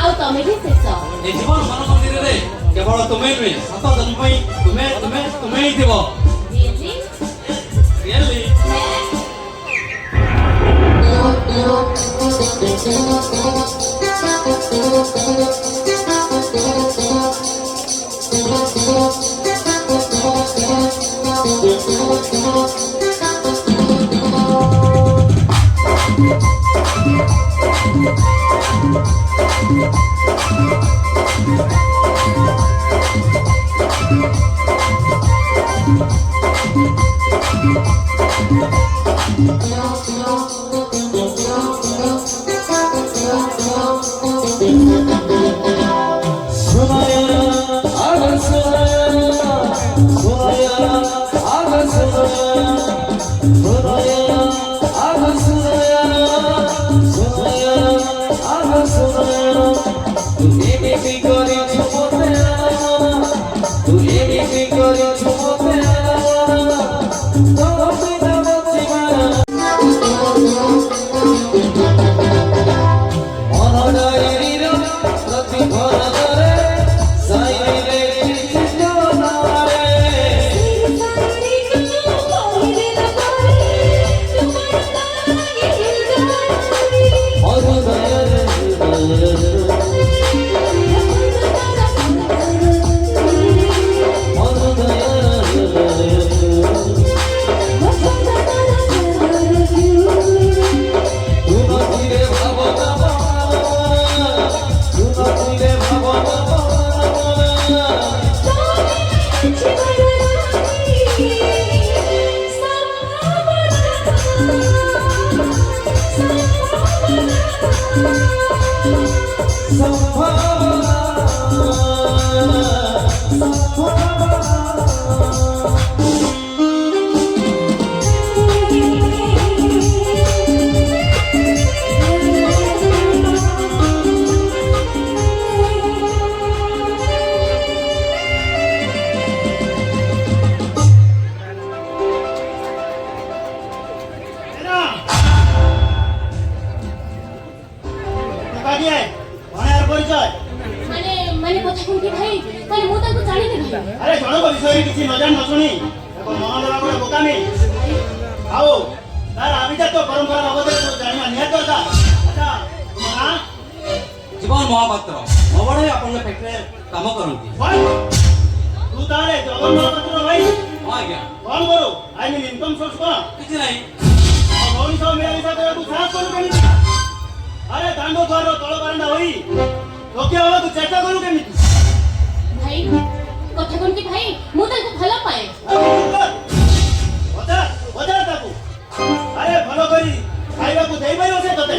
ଆଉ ତମେ ହିଁ ଶେଷ ଏ ଜୀବନ ମନ ମନ୍ଦିରରେ କେବଳ ତୁମେ ନୁହେଁ ସାତ ଜନ୍ମ ପାଇଁ ତୁମେ ହିଁ ଥିବ Really? ମାନେ କଥା କହୁଛି ଭାଇ ମାନେ ମୁଁ ତାଙ୍କୁ ଜାଣିନି ଭାଇ ଆରେ ଜଣଙ୍କ ବିଷୟରେ କିଛି ନ ଜାଣି ନ ଶୁଣି ଏକ ମହାନରା ଗୋଟେ ବୋକାମି ଆଉ ତାର ଆଭିଜାତ୍ୟ ପରମ୍ପରା ବାବଦରେ ସବୁ ଜାଣିବା ନିହାତି ଦରକାର ଆଚ୍ଛା ତୁମ ନାଁ ଜୀବନ ମହାପାତ୍ର ମୋ ବଡ଼ ଭାଇ ଆପଣଙ୍କ ଫ୍ୟାକ୍ଟ୍ରିରେ କାମ କରନ୍ତି ତୁ ତାହେଲେ ଜଗନ ମହାପାତ୍ର ଭାଇ ହଁ ଆଜ୍ଞା କଣ କରୁ ଆଇ ମିନ୍ ଇନକମ୍ ସୋର୍ସ କଣ କିଛି ନାହିଁ ଭଉଣୀ ସହ ମିଳାମିଶା କରିବାକୁ ସାହସ କରୁ କେମିତି ଆରେ ଦାଣ୍ଡ ଦୁଆର ତଳ ବାରଣ୍ଡା ହୋଇ ରୋକିବା ହେବାକୁ ଚେଷ୍ଟା କରୁ କେମିତି ଭାଇ କଥା କଣ କି ଭାଇ ମୁଁ ତାଙ୍କୁ ଭଲ ପାଏ ତାକୁ ଆରେ ଭଲ କରି ଖାଇବାକୁ ଦେଇପାରିବ ସେ ତତେ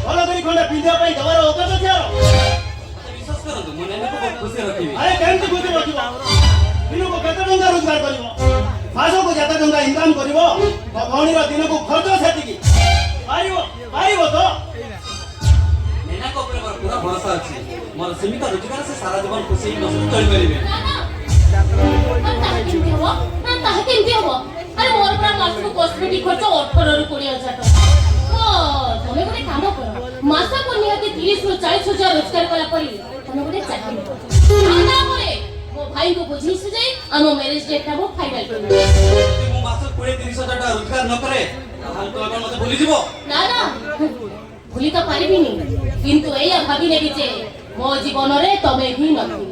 ଭଲ କରି ଖଣ୍ଡେ ପିନ୍ଧିବା ପାଇଁ ଦେବାର ଔକାତ ଅଛି ଆର ବିଶ୍ୱାସ କରନ୍ତୁ ମୁଁ ନେନେକୁ ବହୁତ ଖୁସି ରଖିବି ଆରେ କେମିତି ଖୁସି ରଖିବ ଦିନକୁ କେତେ ଟଙ୍କା ରୋଜଗାର କରିବ ମାସକୁ ଯେତେ ଟଙ୍କା ଇନକମ୍ କରିବ ମୋ ଭଉଣୀର ଦିନକୁ ଖର୍ଚ୍ଚ ସେତିକି ପାରିବ ତ ନେନାଙ୍କ ଉପରେ ମୋର ପୁରା ଭରସା ଅଛି ମୋର ସୀମିତ ରୋଜଗାର ସେ ସାରା ଜୀବନ ଖୁସି ଚଳିପାରିବେ ତାହା କେମିତି ହବ ଆରେ ମୋର ପୁରା ମାସକୁ କସ୍ମେଟିକ୍ ଖର୍ଚ୍ଚ 18 ରୁ 20,000 ଟଙ୍କା ତମେ ଗୋଟେ କାମ କର ମାସକୁ ନିହାତି 30 ରୁ 40,000 ରୋଜଗାର କଲା ପରେ ତମେ ଗୋଟେ ଚାକିରି କର ତାପରେ ମୋ ଭାଇଙ୍କୁ ବୁଝେଇ ସୁଝେଇ ଆମ ମ୍ୟାରେଜ ଡେଟଟା ମୁଁ ଫାଇନାଲ କରିବି ମୁଁ ମାସକୁ 20-30,000 ଟଙ୍କା ରୋଜଗାର ନ କରେ ତାହେଲେ ତୁ ଆପଣ ମତେ ଭୁଲିଯିବ ନା ଭୁଲି ତ ପାରିବିନି କିନ୍ତୁ ଏଇଆ ଭାବି ନେବି ଯେ ମୋ ଜୀବନରେ ତମେ ହିଁ ନଥିଲ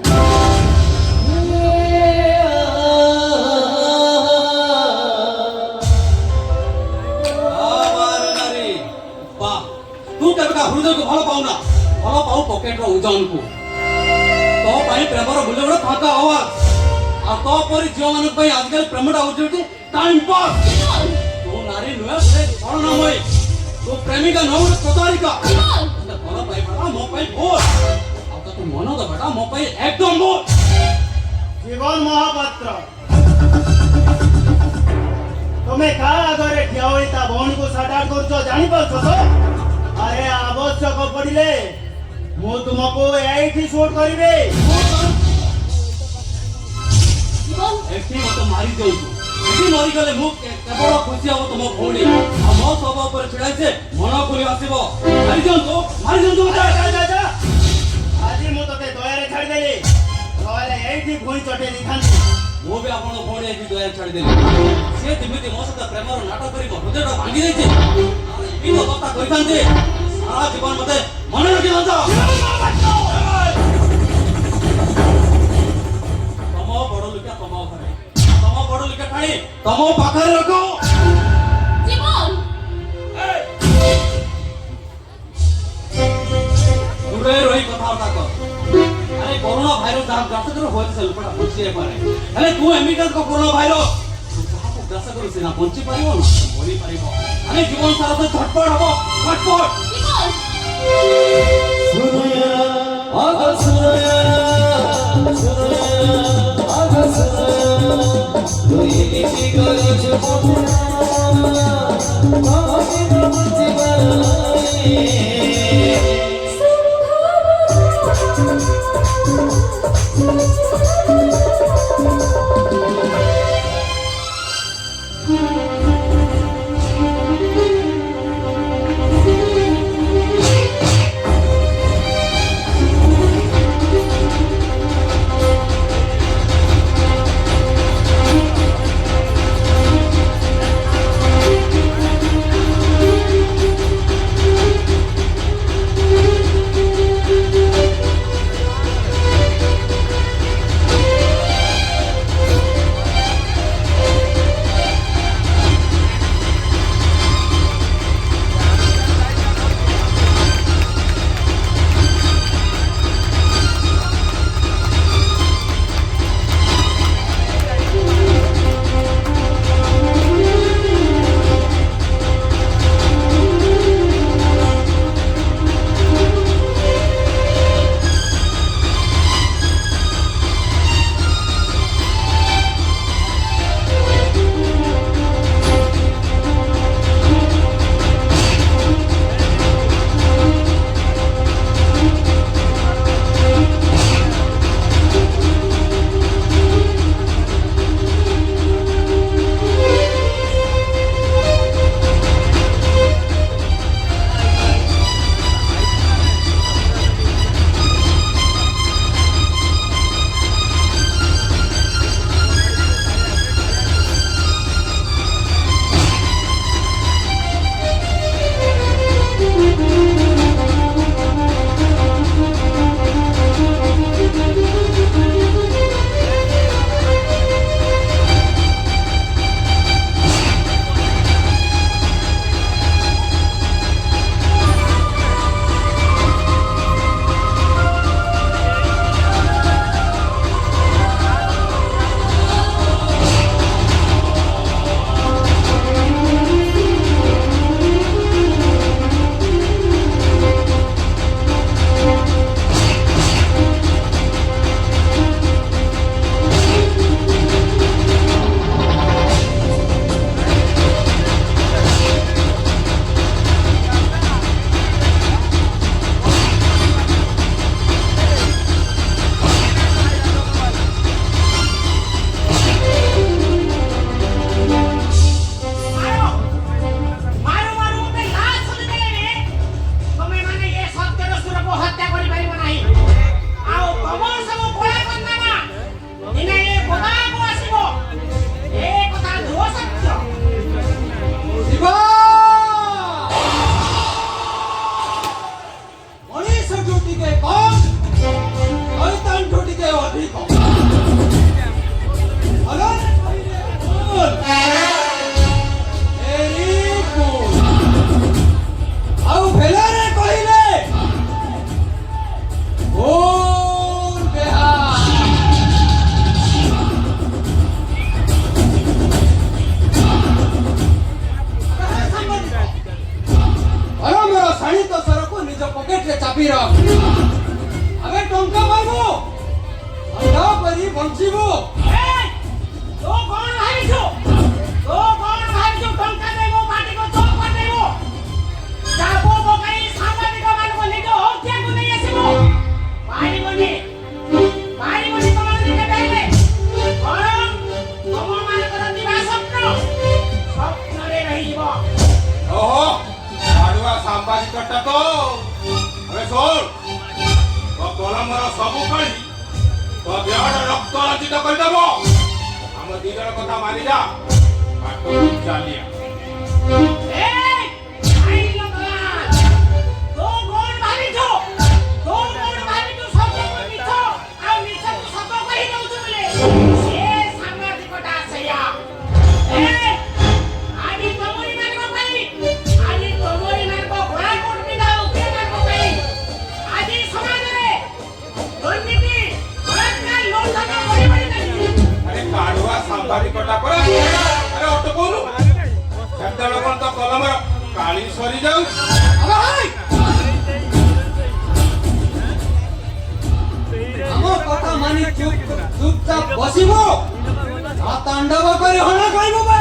ତୁ କେବେ ହୃଦୟକୁ ଭଲ ପାଉନା ଭଲ ପାଉ ପକେଟର ଓଜନକୁ ପ୍ରେମର ମୂଲ୍ୟ ଗୋଟେ ଫାଙ୍କା ଆୱାଜ ଆଉ ତ ପରି ଝିଅ ମାନଙ୍କ ପାଇଁ ଆଜିକାଲି ପ୍ରେମଟା ହଉଛି ଟାଇମ ପାସ୍ ତୁ ନାରୀ ନୁହେଁ ଗୋଟେ କରଣାମୟୀ ତୁ ପ୍ରେମିକା ନୁହେଁ ଗୋଟେ ପ୍ରତାରିକା ତତେ ଭଲ ପାଇବାଟା ମୋ ପାଇଁ ଭୁଲ ଆଉ ତତେ ମନ ଦେବାଟା ମୋ ପାଇଁ ଏକଦମ ଭୁଲ জীবন মহাপাত্র তুমি কা আগে ঠিয়া হই তা ভଉଣୀ को সাটার করছো জানি পারছো তো আরে আবশ্যক পড়িলে ମୁଁ ତୁମକୁ ଏଇଠି ସୁଟ୍ କରିବି ଜୀବନ ଏଠି ମତେ ମାରି ଦିଅନ୍ତୁ ଏଠି ମରିଗଲେ ମୁଁ କେବଳ ଖୁସି ହବ ତୁମ ଭଉଣୀ ଆଉ ମୋ ଶବ ଉପରେ ଛିଡାଇছে ମନ ଖୋଲି ଆସିବ ମାରି ଦିଅନ୍ତୁ ଯା, ଯା, ଯା, ଯା। ଆଜି ମୁଁ ତତେ ଦୟାରେ ଛାଡ଼ିଦେଲି ନହେଲେ ଏଇଠି ଭୁଇଁ ଚଟେଇ ଦେଇଥାନ୍ତି ମୁଁ ବି ଆପଣଙ୍କ ଭଉଣୀ ଏଠି ଦୟା ଛାଡ଼ିଦେଲି ସିଏ ଯେମିତି ମୋ ସହିତ ପ୍ରେମର ନାଟକ କରି ମୋ ହୃଦୟଟା ଭାଙ୍ଗି ଦେଇଛି ଏମିତି ଅବସ୍ଥା କରିଥାନ୍ତି ସାରା ଜୀବନ ମତେ ମନେ ରଖିଥାନ୍ତ ତମ ବଡ ଲୋକିଆ ତମ ଘରେ ତମ ବଡ ଲୋକିଆ ଠାଣି ତମ ପାଖରେ ରଖ জীবন দূরে রহি কথাবার্তা কর আরে করোনা ভাইরস গ্রাস করে হয়েছে সে লোকটা বঞ্চিয়ে পারে আরে তু এমিটা করোনা ভাইরস যাহাকে গ্রাস করে সে না বঞ্চি পারিব না মরি পারিব আরে জীবন সারা তো ঝটপট হব ঝটপট জীবন आगा सुनया आगा सुनया तू इति करे जो बोलना काहे न बुझी बरनाई ବଞ୍ଚିବୁ। এই, তো কোন ভাবিছো? তো কোন ভাবিছো টঙ্কা দেবো মাটিকে চোখ করে দেবো? যাবো বকাই সাংবাদিক ମାନଙ୍କୁ নিজ ହତ୍ୟାକୁ ନେଇ ଆସିବ। ପାରିବନି। ପାରିବନି ତମମାନେ କେବେ ବରଂ ତମମାନଙ୍କର ଥିବା ସ୍ୱପ୍ନ ସ୍ୱପ୍ନରେ ରହିଯିବ। ଓହୋ ଆଡୁଆ ସାମ୍ବାଦିକଟା ତ ଏବେ ଶୁଣ ତୋ କଲମର ସବୁ କଳି ତୋ ଦେହର ରକ୍ତ ରଞ୍ଜିତ କରିଦେବ। ଆମ ଦି ଜଣ କଥା ମାନିଯା ବାଟକୁ ଚାଲିଆ। এই, আইলো গলাল। তো কোন ভাবিছো? তো কোন ভাবিছো সত্যକୁ মিଛ ଆଉ ମିଛକୁ ସତ କହି ଦଉଛୁ ବୋଲେ? ସେ ସାମ୍ବାଦିକଟା ସେଇଆ। এই, ଆଜି ତମରିମାନଙ୍କ ପାଇଁ, ଆଜି ତମରିମାନଙ୍କ ଘୋଡ଼ାକୋଟ ପିନ୍ଧା ଓକିଲମାନଙ୍କ ପାଇଁ, ଆଜି ସମାଜରେ ଦୁର୍ନୀତି, ବଳାତ୍କାର, ଲୁଣ୍ଠନ ବଢ଼ି ବଢ଼ି ଚାଲିଛି। ଆରେ କାଢୁଆ ସାମ୍ବାଦିକଟା ପରା। ଆରେ ଅଟକଉନୁ ସେତେବେଳେ କଣ ତ କଲମର କାଳି ସରିଯାଉଛି। ଆମ କଥା ମାନି ଚୁପଚାପ ବସିବୁ ନା ତାଣ୍ଡବ କରି ହଣ କହିବୁ ବେ?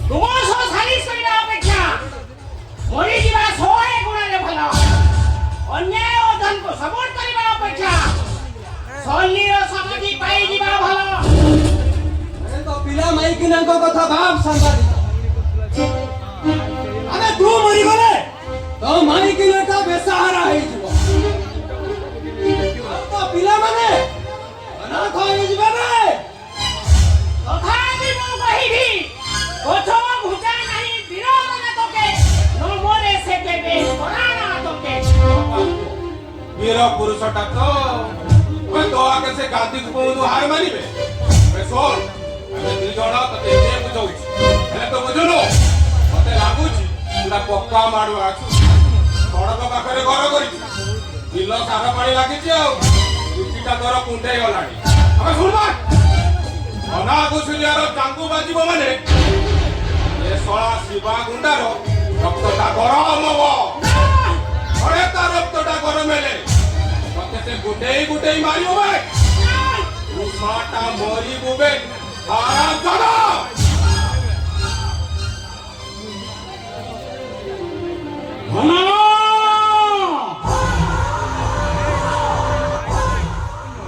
ତୁମ ସହ ସାଲିସ କରିବା ଅପେକ୍ଷା ମରିଯିବା 100 ଗୁଣରେ ଭଲ। ଅନ୍ୟାୟ ଓ ଧନକୁ ସପୋର୍ଟ କରିବା ଅପେକ୍ଷା ଶଲ୍ୟର ସମାଧି ପାଇଯିବା ଭଲ। ଆରେ ତ ପିଲା ମାଇକିନାଙ୍କ କଥା ଭାବ ସାମ୍ବାଦିକ। ଆରେ ତୁ ମରିଗଲେ ତ ମାଇକିନାଟା ବେସାହାରା ହେଇଯିବ। ଆଉ ତ ପିଲାମାନେ ଅନାଥ ହେଇଯିବେ ବେ। ତଥାପି ମୁଁ କହିବି ଗଛ ଘୁଚା ନାହିଁ ବିରୋଧ ନା ତୋକେ ନ ମରେ ସେ କେବେ ପରାଣ ତୋକେ। ବୀର ପୁରୁଷଟା ତ ଏବେ ତୋ ଆଗେ ସେ ଗାନ୍ଧୀକୁ କହୁନୁ ହାର ମାନିବେ। ଏବେ ଶୁଣ ଆମେ ଦି ଜଣ ତତେ ଏତେ ବୁଝଉଛୁ ହେଲେ ତ ବୁଝୁନୁ। ମତେ ଲାଗୁଛି ପୁରା ପକ୍କା ମାଡୁଆ ଅଛୁ। ସଡ଼କ ପାଖରେ ଘର କରିଛୁ ବିଲ ସାର ପାଣି ଲାଗିଛି ଆଉ ପିଠିଟା ତୋର କୁଣ୍ଡେଇ ଗଲାଣି। ଆମେ ଶୁଣବା ଅନା ଘୁଷୁରିଆର ଚାଙ୍ଗୁ ବାଜିବ ମାନେ ଏ ଶଳା ଶିବା ଗୁଣ୍ଡାର ରକ୍ତଟା ଗରମ ହବ। ଥରେ ତା ରକ୍ତଟା ଗରମ ହେଲେ ତତେ ସେ ଗୁଣ୍ଡେଇ ଗୁଣ୍ଡେଇ ମାରିବ ବେ। ତୁ ଶଳାଟା ମରିବୁ ବେ ହାରାମଜାଦା।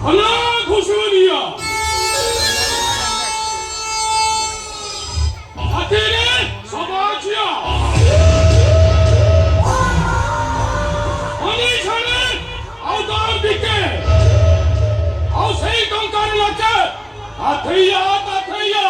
হনা ঘুষুরিয়া হাতেরে সবাচিয়া অনি ছাড়ে আও দাম দিকে আও সেই টঙ্কার লাগে আথইয়া তাথইয়া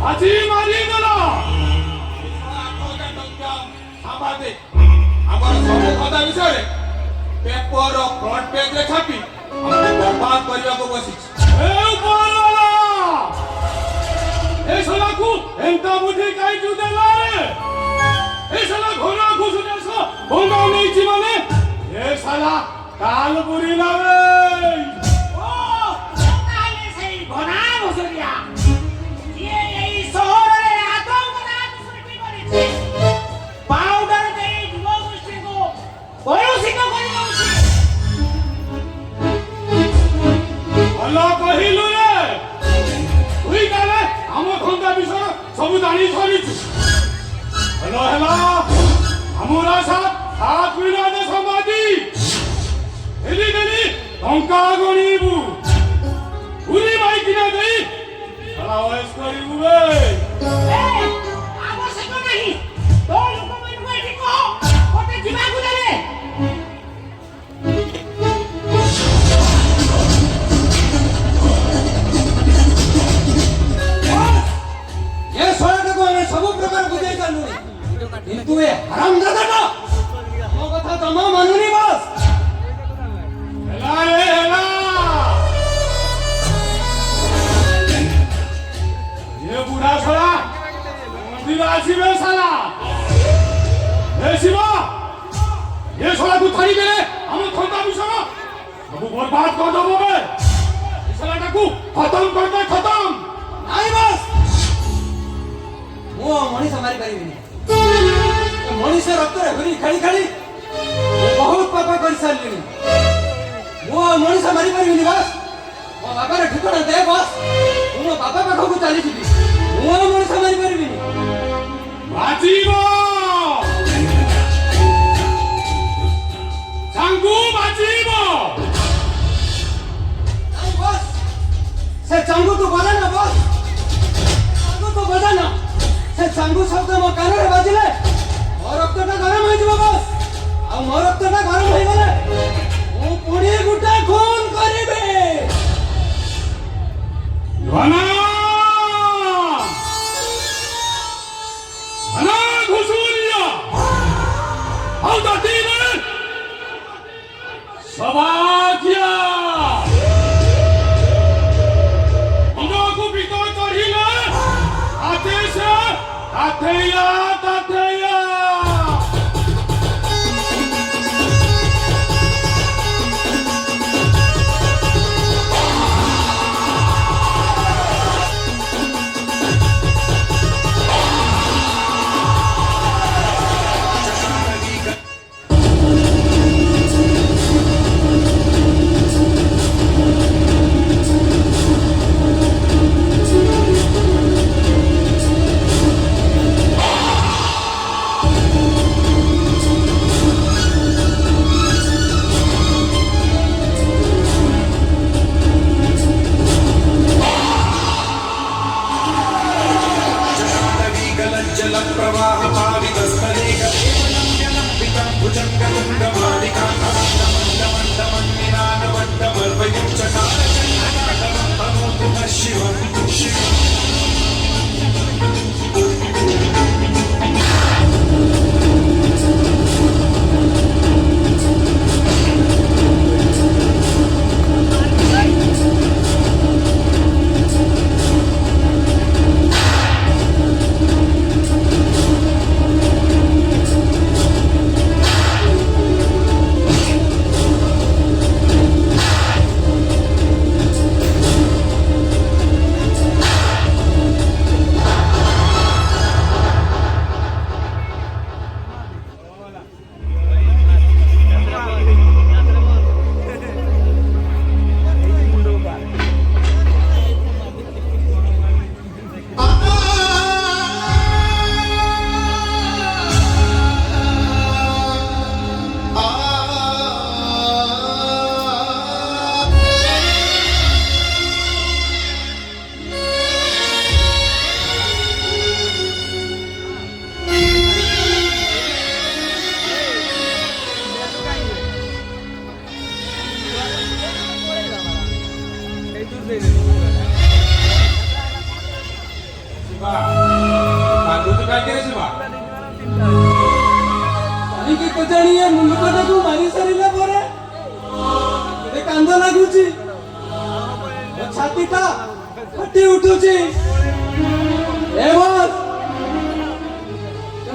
আজি মারি দেলা ଆମର ସବୁ କଥା ବିଷୟରେ ପେପର ଫ୍ରଣ୍ଟ ପେଜରେ ଛାପି ଆମକୁ ବର୍ବାଦ କରିବାକୁ ବସିଛି। ଏ ଉପରୱାଲା ଏ শালাକୁ ଏନ୍ତା ବୁଦ୍ଧି କାହିଁକି ଦେଲା ରେ? ଏ শালা ଘୋଡ଼ା ଘୁଷୁରିଆ ସହ ଭଙ୍ଗା ନେଇଛି ମାନେ ଏ শালা କାଲ ବୁରିଲା ରେ। ଓ ତାହେଲେ ସେଇ ଘନା ଘୁଷୁରିଆ ଯିଏ ଏଇ ସହରରେ ଆତଙ୍କବାଦ ସୃଷ୍ଟି କରିଛି, ପାଉଡର ଦେଇ ଯୁବଗୋଷ୍ଠୀକୁ କଳୁଷିତ କରିଦେଉଛି। ଭଲ କହିଲୁ ରେ। তুই তাহলে ଆମ ଧନ୍ଦା ବିଷୟ ସବୁ ଜାଣି ସାରିଛୁ। ଭଲ ହେଲା ଆମର ସାତ ମିନିଟ ସମାଧି ହେଲି ଦେଲି ଟଙ୍କା ଗଣିବୁ ପୁରୀ ମାଇକିନା ଦେଇ ସାରା ଓଏସ୍ କରିବୁ ବେ। ଆବଶ୍ୟକ ନାହିଁ। ତୋ ଲୋକମାନଙ୍କୁ ଏଠି କହ ମୋତେ ଯିବାକୁ ଦେବେ। ଆସିବେ ସାଲା ଏ ଶିବ ଏ ଶଳାକୁ ଛାଡ଼ିଦେଲେ ଆମ ଖନ୍ଦା ମିଶନ ସବୁ ବର୍ବାଦ କରିଦେବ ବେ ଏ ଶଳାଟାକୁ ଖତମ କରିଦେ ଖତମ ନାଇଁ ବସ୍ ମୁଁ ଆଉ ମଣିଷ ମାରିପାରିବିନି ମଣିଷ ରକ୍ତରେ ଘୁରି ଖେଳି ଖେଳି ମୁଁ ବହୁତ ପାପ କରିସାରିଲିଣି ମୁଁ ଆଉ ମଣିଷ ମାରିପାରିବିନି ବସ୍ ମୋ ବାବାର ଠିକଣା ଦେ ବସ୍ ମୁଁ ମୋ ବାପା ପାଖକୁ ଚାଲିଯିବି ମୁଁ ଆଉ ମଣିଷ ମାରିପାରିବିନି ବାଜିବ ଚାଙ୍ଗୁ ବାଜିବ ନାଇଁ ବସ୍ ସେ ଚାଙ୍ଗୁ ତୁ ବଜା ନା ବସ୍ ଚାଙ୍ଗୁ ତୁ ବଜା ନା ସେ ଚାଙ୍ଗୁ ଶବ୍ଦ ମୋ କାନରେ ବାଜିଲେ ମୋ ରକ୍ତଟା ଗରମ ହେଇଯିବ ବସ୍ ଆଉ ମୋ ରକ୍ତଟା ଗରମ ହେଇଗଲେ ମୁଁ ପୁଣି ଗୋଟେ ଖୁନ କରିବି ଘନା ଘନା ଘୁଷୁରିଆ ଆଉ ଦାତିନେ ସବାକିଆ ଇନକୁ ଭିତର ଚଢ଼ିଲେ ହାତେ ସେ ତାଥେୟା ତାଥେୟା କାହିଁକି କେଜାଣି ଏ ମୁଲୁକଟାକୁ ମାରି ସାରିଲା ପରେ ମୋତେ କାନ୍ଦ ଲାଗୁଛି ମୋ ଛାତିଟା ଫାଟି ଉଠୁଛି ଏ ବସ୍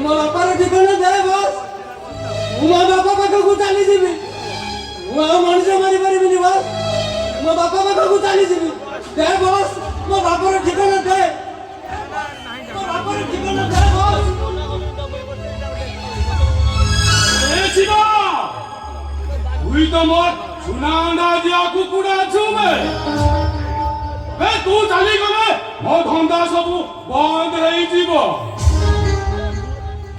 ମୋ ବାପାର ଠିକଣା ଦେ ବସ୍ ମୁଁ ମୋ ବାପା ପାଖକୁ ଚାଲିଯିବି ମୁଁ ଆଉ ମଣିଷ ମାରିପାରିବିନି ବସ୍ ମୋ ବାପା ପାଖକୁ ଚାଲିଯିବି ଦେ ବସ୍ ମୋ ବାପାର ଠିକଣା ଦେ ମୋ ବାପାର ଠିକଣା ଦେ ବସ୍ ଶିବ তুই তো মোর সোনা অଣ୍ଡା দিয়া কুকুଡ଼ା ଛୁବେ ବେ ତୁ ଚାଲିଗଲେ ମୋ ଧନ୍ଦା ସବୁ ବନ୍ଦ ହେଇଯିବ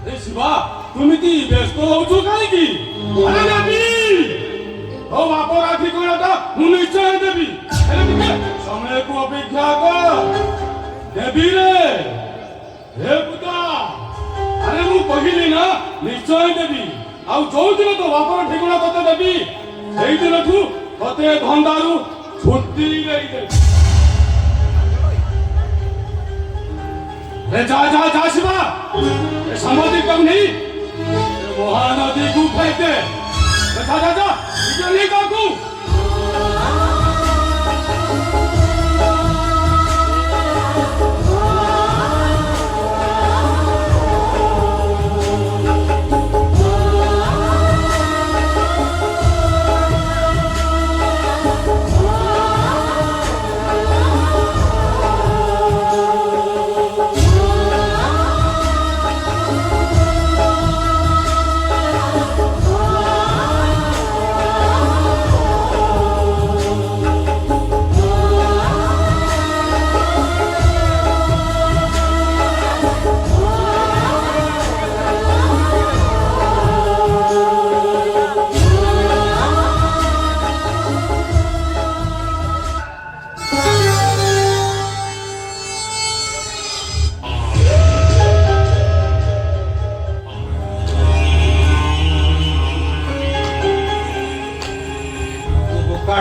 ଏ ଶିବା ତୁମିତି ବ୍ୟସ୍ତ ହଉଛୁ କାହିଁକି ଆରେ ନେବି ତୋ ବାପର ଠିକଣାଟା ମୁଁ ନିଶ୍ଚୟ ଦେବି ହେଲେ ଟିକେ ସମୟକୁ ଅପେକ୍ଷା କର ଦେବି ରେ ହେ ପୁତା ଆରେ ମୁଁ କହିଲି ନା ନିଶ୍ଚୟ ଦେବି ଆଉ ଯୋଉଦିନ ତୋ ବାପର ଠିକଣା ତତେ ଦେବି ସେଇଦିନଠୁ ତତେ ଧନ୍ଦାରୁ ଛୁଟି ଦେଇଦେବି যা যা যা শিবা সাংবাদিক কাম নেই মহানদী কু ফেলতে যা যা যা বিজ্ঞানী কাকু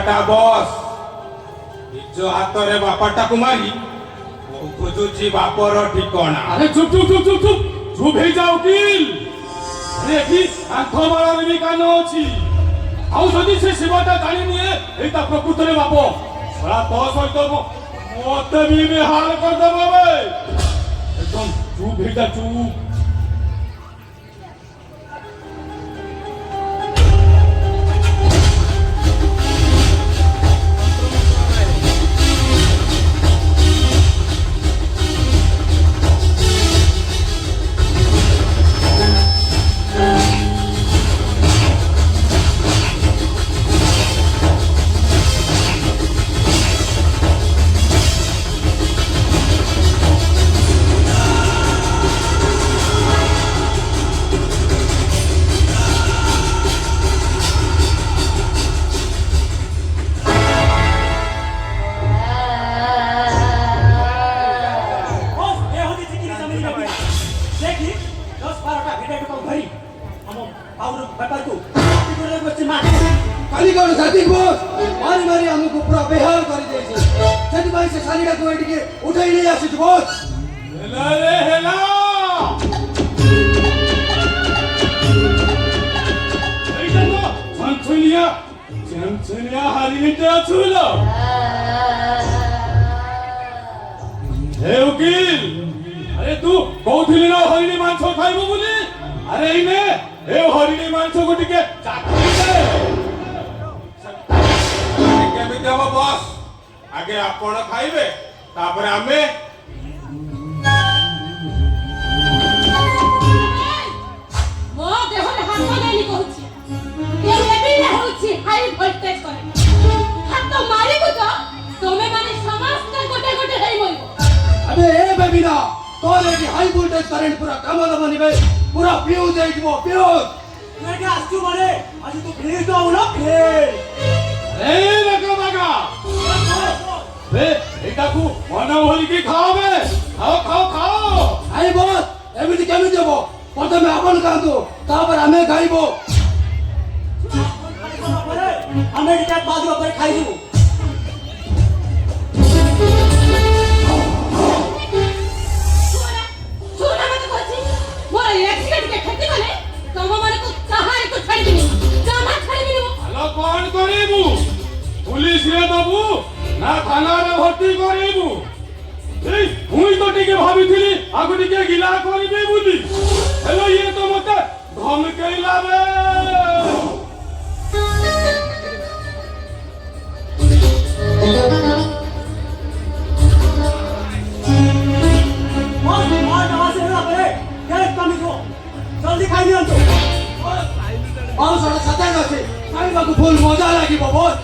ପିଲାଟା ବସ୍ ନିଜ ହାତରେ ବାପାଟାକୁ ମାରି ଖୋଜୁଛି ବାପର ଠିକଣା। ଆରେ ଚୁପ୍ ଚୁପ୍ ଚୁପ୍ ଚୁପ୍ ଚୁପ୍ ଚୁପ୍ ହେଇଯାଉ କିଲ୍। ଆରେ ଏଠି କାନ୍ଥ ବାଳରେ ବି କାନ ଅଛି। ଆଉ ଯଦି ସେ ଶିବଟା ଜାଣି ନିଏ ଏଇଟା ପ୍ରକୃତରେ ବାପ, ଶଳା ତୋ ସହିତ ମତେ ବି ବେହାଲ କରିଦେବ ବେ। একদম চুপ ହେଇଯା ଚୁପ୍। କାଲି କ'ଣ ସାଥୀ ବୋସ୍ ମାରି ମାରି ଆମକୁ ପୁରା ବେହାଲ କରିଦେଇଛି। ସେଥିପାଇଁ ସେ ଶାଢ଼ୀଟାକୁ ଏଠିକି ଉଠେଇ ନେଇ ଆସିଛୁ ବୋସ୍। ହେଲା ରେ ହେଲା। এইটা তো ছনছনিয়া হারিতে আছিল। হে উকিল, আরে তু কৌথিলি না হরিণী মাংস খাইব বলি। আরে এইনে এ হরিণী মাংসକୁ ଟିକେ ଚାଖି ଦେ। କେମିତି ହବ ବସ୍? ଆଗେ ଆପଣ ଖାଇବେ ତାପରେ ଆମେ। ମୋ ଦେହରେ ହାତ ନେଲି କହୁଛି। ଏବେ ବି ହେଉଛି ହାଇ ଭୋଲ୍ଟେଜ କରେ। ହାତ ମାରିବୁ ତ ତମେ ମାନେ ସମସ୍ତେ ଗୋଟେ ଗୋଟେ ହେଇ ମରିବ। अबे ए बेबीना तोर एटी हाई वोल्टेज करंट पूरा काम दबनी बे पूरा फ्यूज ହେଇଯିବ फ्यूज। ଏଠି ଆସିଛୁ ମାନେ ଆଜି ତୁ ଫେର ତ ଆଉନା ଫେର। ଏ ବାଗା ବାଗା ବେ ଏଟାକୁ ମନ ଭରିକି ଖାଅ ବେ। ଖାଅ ଖାଅ ଖାଅ। ଆଇ ବସ୍ ଏମିତି କେମିତି ହବ? ପ୍ରଥମେ ଆପଣ ଖାଆନ୍ତୁ ତାପରେ ଆମେ ଖାଇବୁ। ଆମେ ଟିକେ ବାଦ ଉପରେ ଖାଇଯିବୁ। କଣ କରିବୁ? ପୁଲିସରେ ଦବୁ ନା ଥାନାରେ ଭର୍ତ୍ତି କରିବୁ? ଏଇ ମୁଇଁ ତ ଟିକେ ଭାବିଥିଲି ଆକୁ ଟିକେ ଗିଲା କରିବି ବୋଲି, ହେଲେ ଇଏ ତ ମତେ ଧମକେଇଲା ବେ। ଜଲ୍ଦି ଖାଇ ନିଅନ୍ତୁ। ମାଉସଟା ସତେଜ ଅଛି ଖାଇବାକୁ ଫୁଲ ମଜା ଲାଗିବ ବୋସ୍।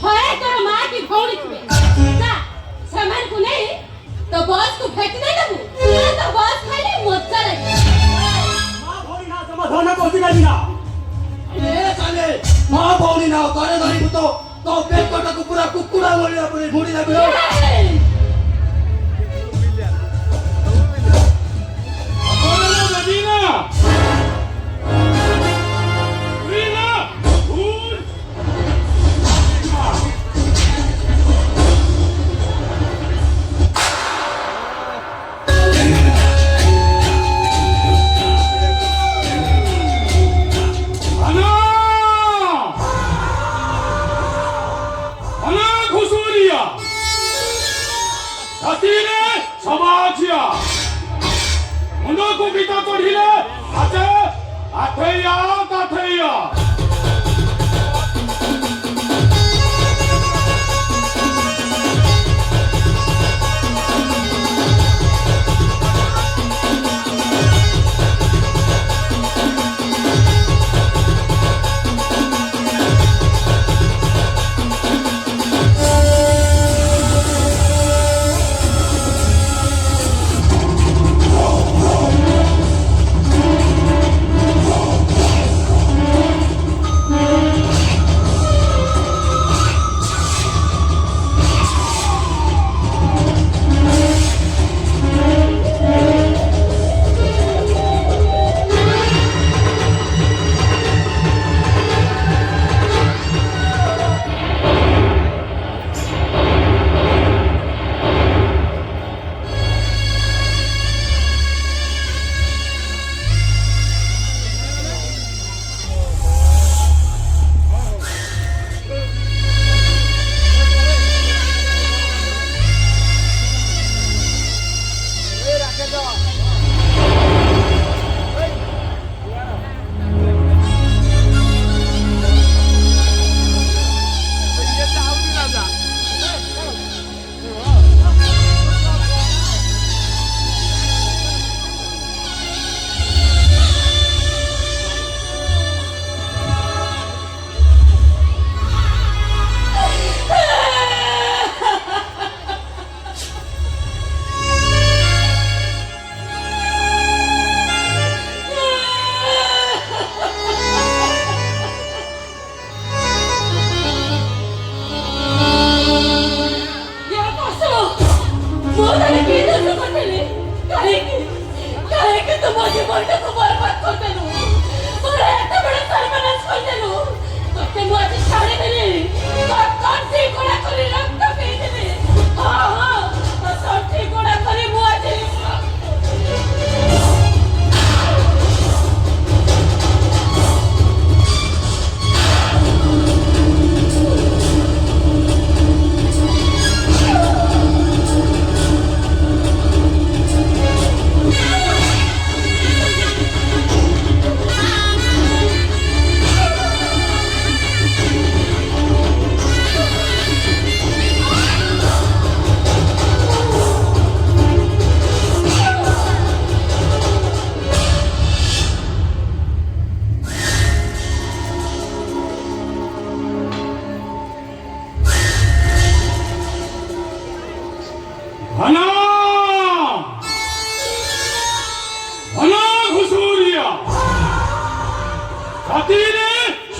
ହଏ ତୋର ମା କି ଭଉଣୀ ଥିବେ, ଯା ସେମାନଙ୍କୁ ନେଇ ତ ବସ୍କୁ ଫେକି ଦେଇଦବୁ। ତ ବସ୍ ଖାଇଲେ ମଜା ଲାଗିବ। ମା ଭଉଣୀ ନା ଜମା ଧନ କହୁଛି କାଲି ନା। ଏ ସାଲେ ମା ଭଉଣୀ ନା ତଳେ ଧରିବୁ ତ ତୋ ପେଟଟାକୁ ପୁରା କୁକୁଡ଼ା ଭଳିଆ ପୁରା ମୁଡ଼ି ଦେବି।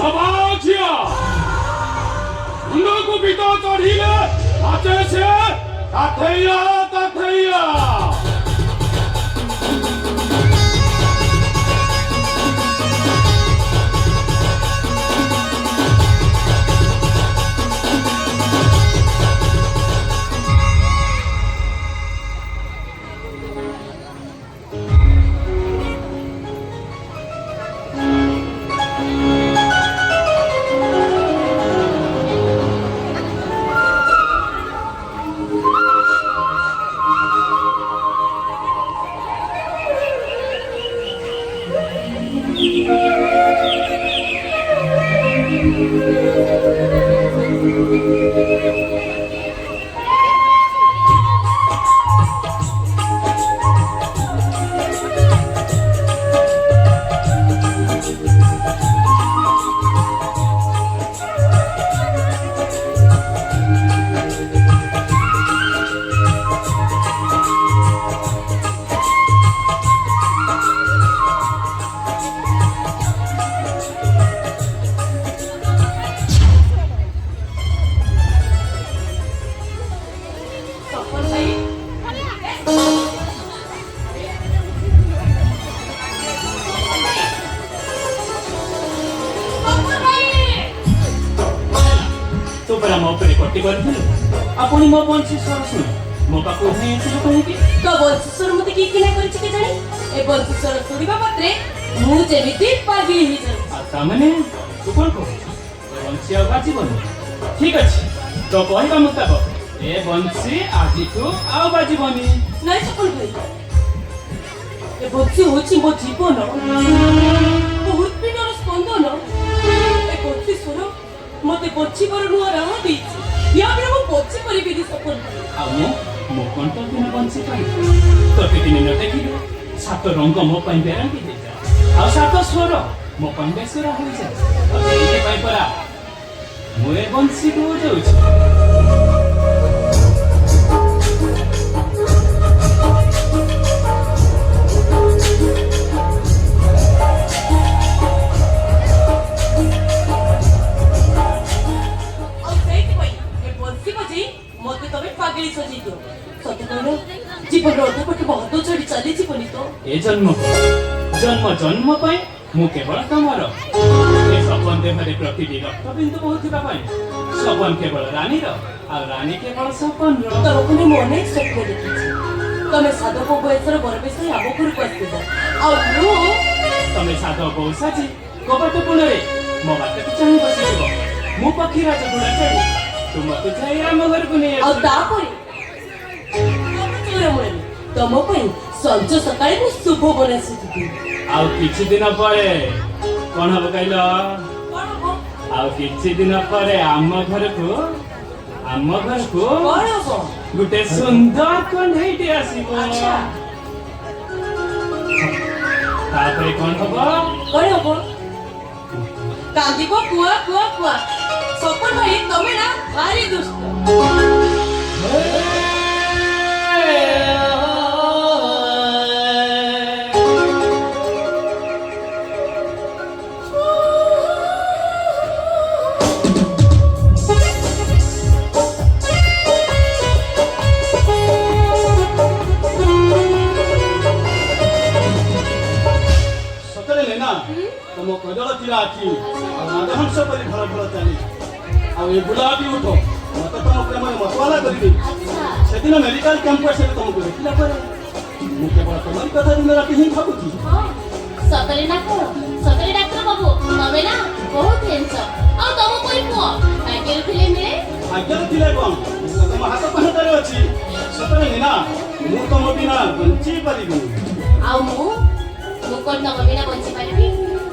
ସବାଝିଆ ମୁଣ୍ଡକୁ ବିତ ଚଢିଲେ ନାଚେ ସେ ତାଥେଇଆ ତାଥେଇଆ ସପନ ଭାଇ ତୁ ପରା ମୋ ଉପରେ କଟି କରିଥିଲୁ ଆପଣ ମୋ ବଂଶୀ ସ୍ୱର ଶୁଣ ମୋ ପାଖକୁ ଧାଇଁ ଆସିଲୁ କାହିଁକି ତ ବଂଶୀଶ୍ୱର ମତେ କି କିଣା କରିଛି କେଜାଣି ଏ ବଂଶୀଶ୍ୱର ଶୁଣିବା ମାତ୍ରେ ମୁଁ ଯେମିତି ପାଗଳି ହେଇଯାଉଛି ଆଉ ତାମାନେ ତୁ କ'ଣ କହୁଛୁ ବଂଶୀ ଆଉ ବାଜିବନି ଠିକ ଅଛି ତ କହିବା ମୁତାବକ ଏ ବଂଶୀ ଆଜିଠୁ ଆଉ ବାଜିବନି ନାଇଁ ସପନ ଭାଇ ଏ ବଂଶୀ ହଉଛି ମୋ ଜୀବନ ମୋ ହୃତ୍ପିଣ୍ଡର ସ୍ପନ୍ଦନ ଏ ବଂଶୀ ସ୍ୱର ମତେ ବଞ୍ଚିବାର ନୂଆ ରାହ ଦେଇଛି ୟାପରେ ମୁଁ ବଞ୍ଚି ପାରିବିନି ସପନ ଭାଇ ଆଉ ମୁଁ କ'ଣ ତ ଦିନ ବଂଶୀ ପାଇଁ ତୋତେ ଦିନେ ନ ଦେଖିଲୁ ସାତ ରଙ୍ଗ ମୋ ପାଇଁ ବେରଙ୍ଗି ହେଇଯାଏ ଆଉ ସାତ ସ୍ୱର ମୋ ପାଇଁ ବେସୁର ହୋଇଯାଏ ଆଉ ସେଇଥିପାଇଁ ପରା ମୁଁ ଏ ବଂଶୀକୁ ଯାଉଛି ଆଉ ସେଇଥିପାଇଁ ଏ ବଂଶୀ ବଜେଇ ମତେ ତମେ ପାଗଳି ସଜେଇ ଦିଅ ସତ କହିଲ ଜୀବନର ଅଧପଟେ ମହତ୍ଵ ଛାଡି ଚାଲିଯିବନି ତ ଏ ଜନ୍ମ ଜନ୍ମ ପାଇଁ ମୁଁ କେବଳ ତମର ଏ ସପନ ଦେହରେ ପ୍ରତିଟି ରକ୍ତବିନ୍ଦୁ ବହୁଥିବା ପାଇଁ ସପନ କେବଳ ରାନୀର ଆଉ ରାନୀ କେବଳ ସପନର ତମକୁ ନେଇ ମୁଁ ଅନେକ ସ୍ୱପ୍ନ ଦେଖିଛି ତମେ ସାଧବ ବୟସର ବରବେଶ ହୋଇ ଆମ ଘରକୁ ଆସିବ ଆଉ ମୁଁ ତମେ ସାଧ ବୋଉ ସାଜି କବାଟ କୋଣରେ ମୋ ବାଟକୁ ଚାହିଁ ବସିଯିବ ମୁଁ ପକ୍ଷୀ ରାଜ ଘୋଡ଼ା ଚଢ଼ି ତୁମକୁ ଯାଇ ଆମ ଘରକୁ ନେଇ ଆଉ ଆସିବି ତାପରେ ଚୋରମୂଳରେ ତମ ପାଇଁ ସଞ୍ଜ ସକାଳେ ମୁଁ ଶୁଭ ବନାସିଥିବି ଆଉ କିଛି ଦିନ ପରେ କ'ଣ ହବ କହିଲ କଣ ହବ ଆଉ କିଛି ଦିନ ପରେ ଆମ ଘରକୁ କଣ ହବ ଗୋଟେ ସୁନ୍ଦର କଣ୍ଢେଇଟି ଆସିବ ଆଚ୍ଛା ତାପରେ କ'ଣ ହବ କଣ ହବ କାନ୍ଦିବ କୁଆ କୁଆ କୁଆ ସପନ ଭାଇ ତମେ ନା ଭାରି ଦୁଷ୍ଟ ସତରେ ଲେନା ତମ କଜଳ ଥିଲା ଆଖି ଆଉ ରାଜହଂସ ପରି ଭଲ ଭଲ ଚାଲି ଆଉ ଏ ଗୁଲାବୀ ଉଠ ମତେ ତମ ପ୍ରେମରେ ମତୱାଲା କରିଦେଇ ସେଦିନ ମେଡିକାଲ କ୍ୟାମ୍ପସରେ ତମକୁ ଦେଖିଲା ପରେ ମୁଁ କେବଳ ତମରି କଥା ଦିନ ରାତି ହିଁ ଭାବୁଛି ସତରେ ନା କଣ ସତରେ ଡାକ୍ତର ବାବୁ ତମେ ନା ବହୁତ ହ୍ୟାଣ୍ଡସମ୍ ଆଉ ତମ ପରି ପୁଅ ଭାଗ୍ୟରେ ଥିଲେ ମିଳେ ଭାଗ୍ୟରେ ଥିଲେ କଣ ତମ ହାତ ପାହାନ୍ତାରେ ଅଛି ସତରେ ଲେନା ମୁଁ ତମ ବିନା ବଞ୍ଚି ପାରିବିନି ଆଉ ମୁଁ କଣ ତମ ବିନା ବଞ୍ଚି ପାରିବି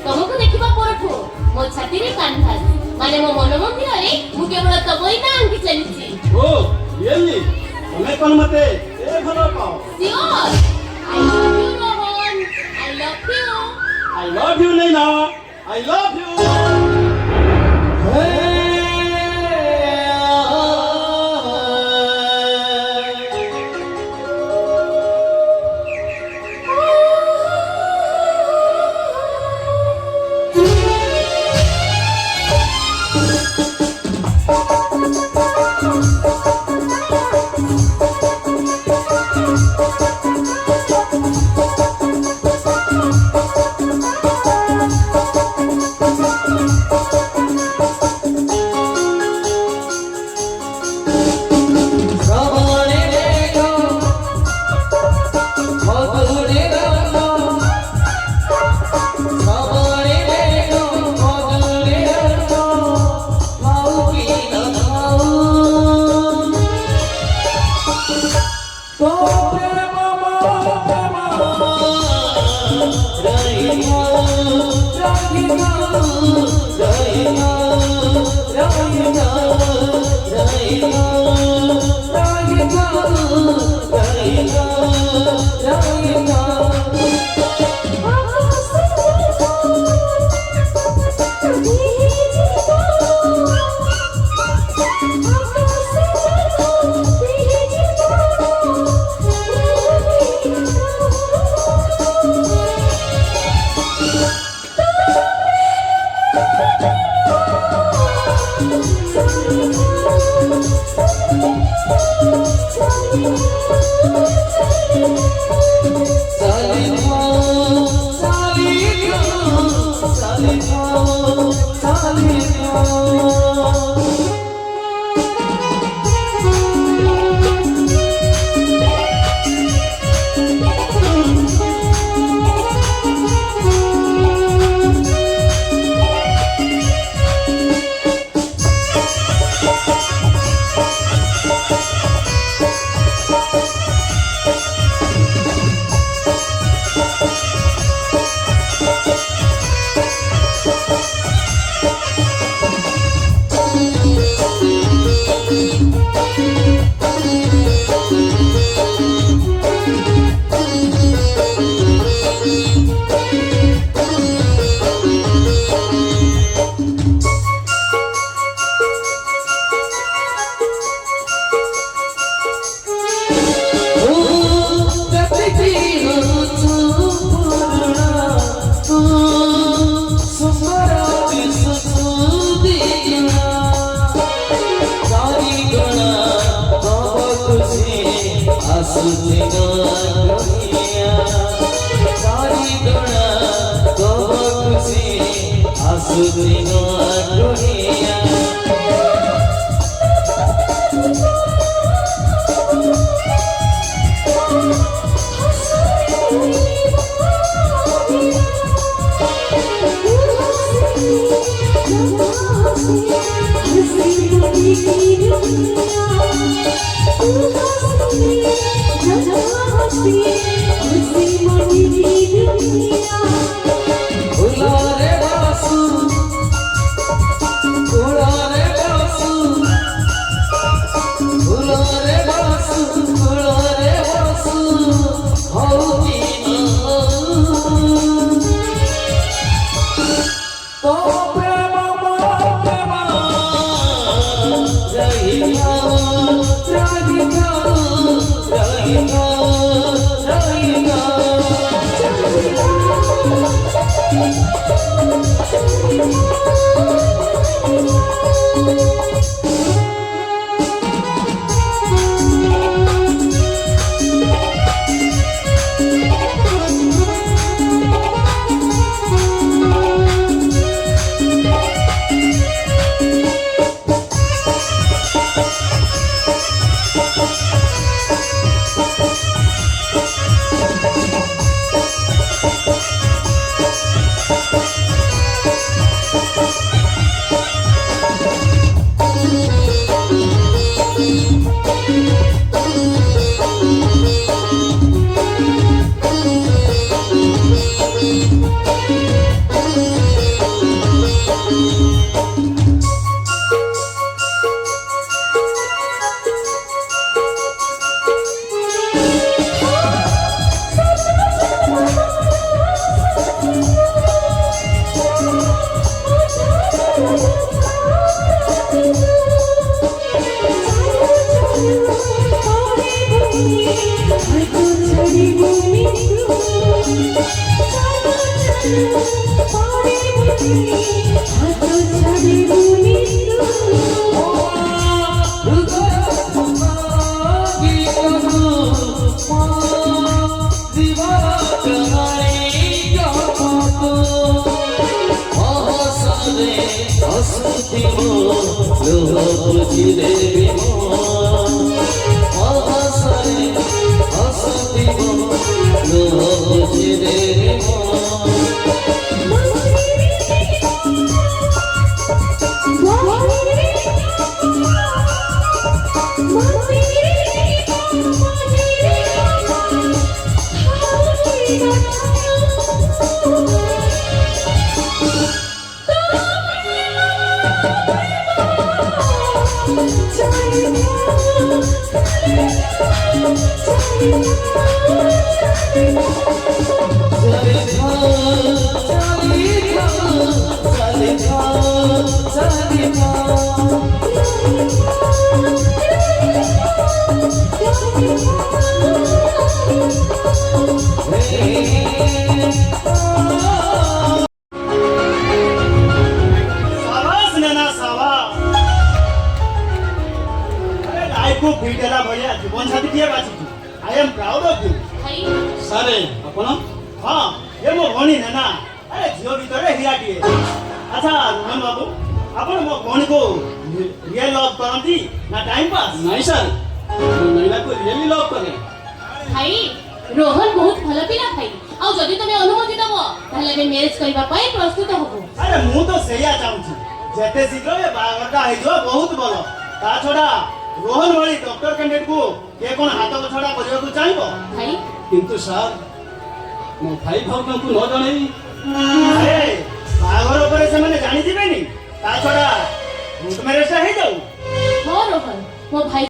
ତମକୁ ଦେଖିବା ପରଠୁ ମୋ ଛାତିରେ କାନ୍ଧାସ ମାନେ ମୋ ମନ ମନ୍ଦିରରେ ମୁଁ କେବଳ ତମରି ନା ଆଙ୍କି ଚାଲିଛି ଓ ରିଏଲି ତମେ କଣ ମତେ ଏ ଭଲ ପାଅ sure I love you Rohan I love you I love you, Lena. I love you. साला को फिट ହେଲା ଭଳିଆ ଜୀବନ ସାଥୀଟିଏ ବାଛିଛୁ। I am proud of you। ଭାଇ ସାରେ ଆପଣ? ହଁ ଏ ମୋ ଭଉଣୀ ନେନା। ଆରେ ଝିଅ ଭିତରେ ହୀରାଟିଏ। ଆଚ୍ଛା ରୋହନ ବାବୁ ଆପଣ ମୋ ଭଉଣୀକୁ ରିଏଲ ଲଭ୍ କରନ୍ତି ନା ଟାଇମ୍ ପାସ୍? ନାଇଁ ସାର୍ ମୁଁ ନୈନାକୁ ରିଏଲି ଲଭ୍ କରେ। ଭାଇ ରୋହନ ବହୁତ ଭଲ ପିଲା ଭାଇ ଆଉ ଯଦି ତମେ ଅନୁମତି ଦବ ତାହେଲେ ଆମେ ମ୍ୟାରେଜ କରିବା ପାଇଁ ପ୍ରସ୍ତୁତ ହବୁ। ଆରେ ମୁଁ ତ ସେଇଆ ଚାହୁଁଛି ଯେତେ ଶୀଘ୍ର ଏ ବାହାଘରଟା ହେଇଯିବ ବହୁତ ଭଲ। ତା ଛଡା ରୋହନ ଭଳି ଡକ୍ଟର କ୍ୟାଣ୍ଡିଡେଟକୁ କିଏ କଣ ହାତ ଛଡା କରିବାକୁ ଚାହିଁବ? ଭାଇ କିନ୍ତୁ ସାର୍ ମୋ ଭାଇ ଭାଉଜଙ୍କୁ ନ ଜଣେଇ ଆରେ ବାହାଘର ଉପରେ ସେମାନେ ଜାଣିଯିବେନି। ତା ଛଡା କୋର୍ଟ ମ୍ୟାରେଜଟା ହେଇଯାଉ। ହଁ ରୋହନ ମୋ ଭାଇ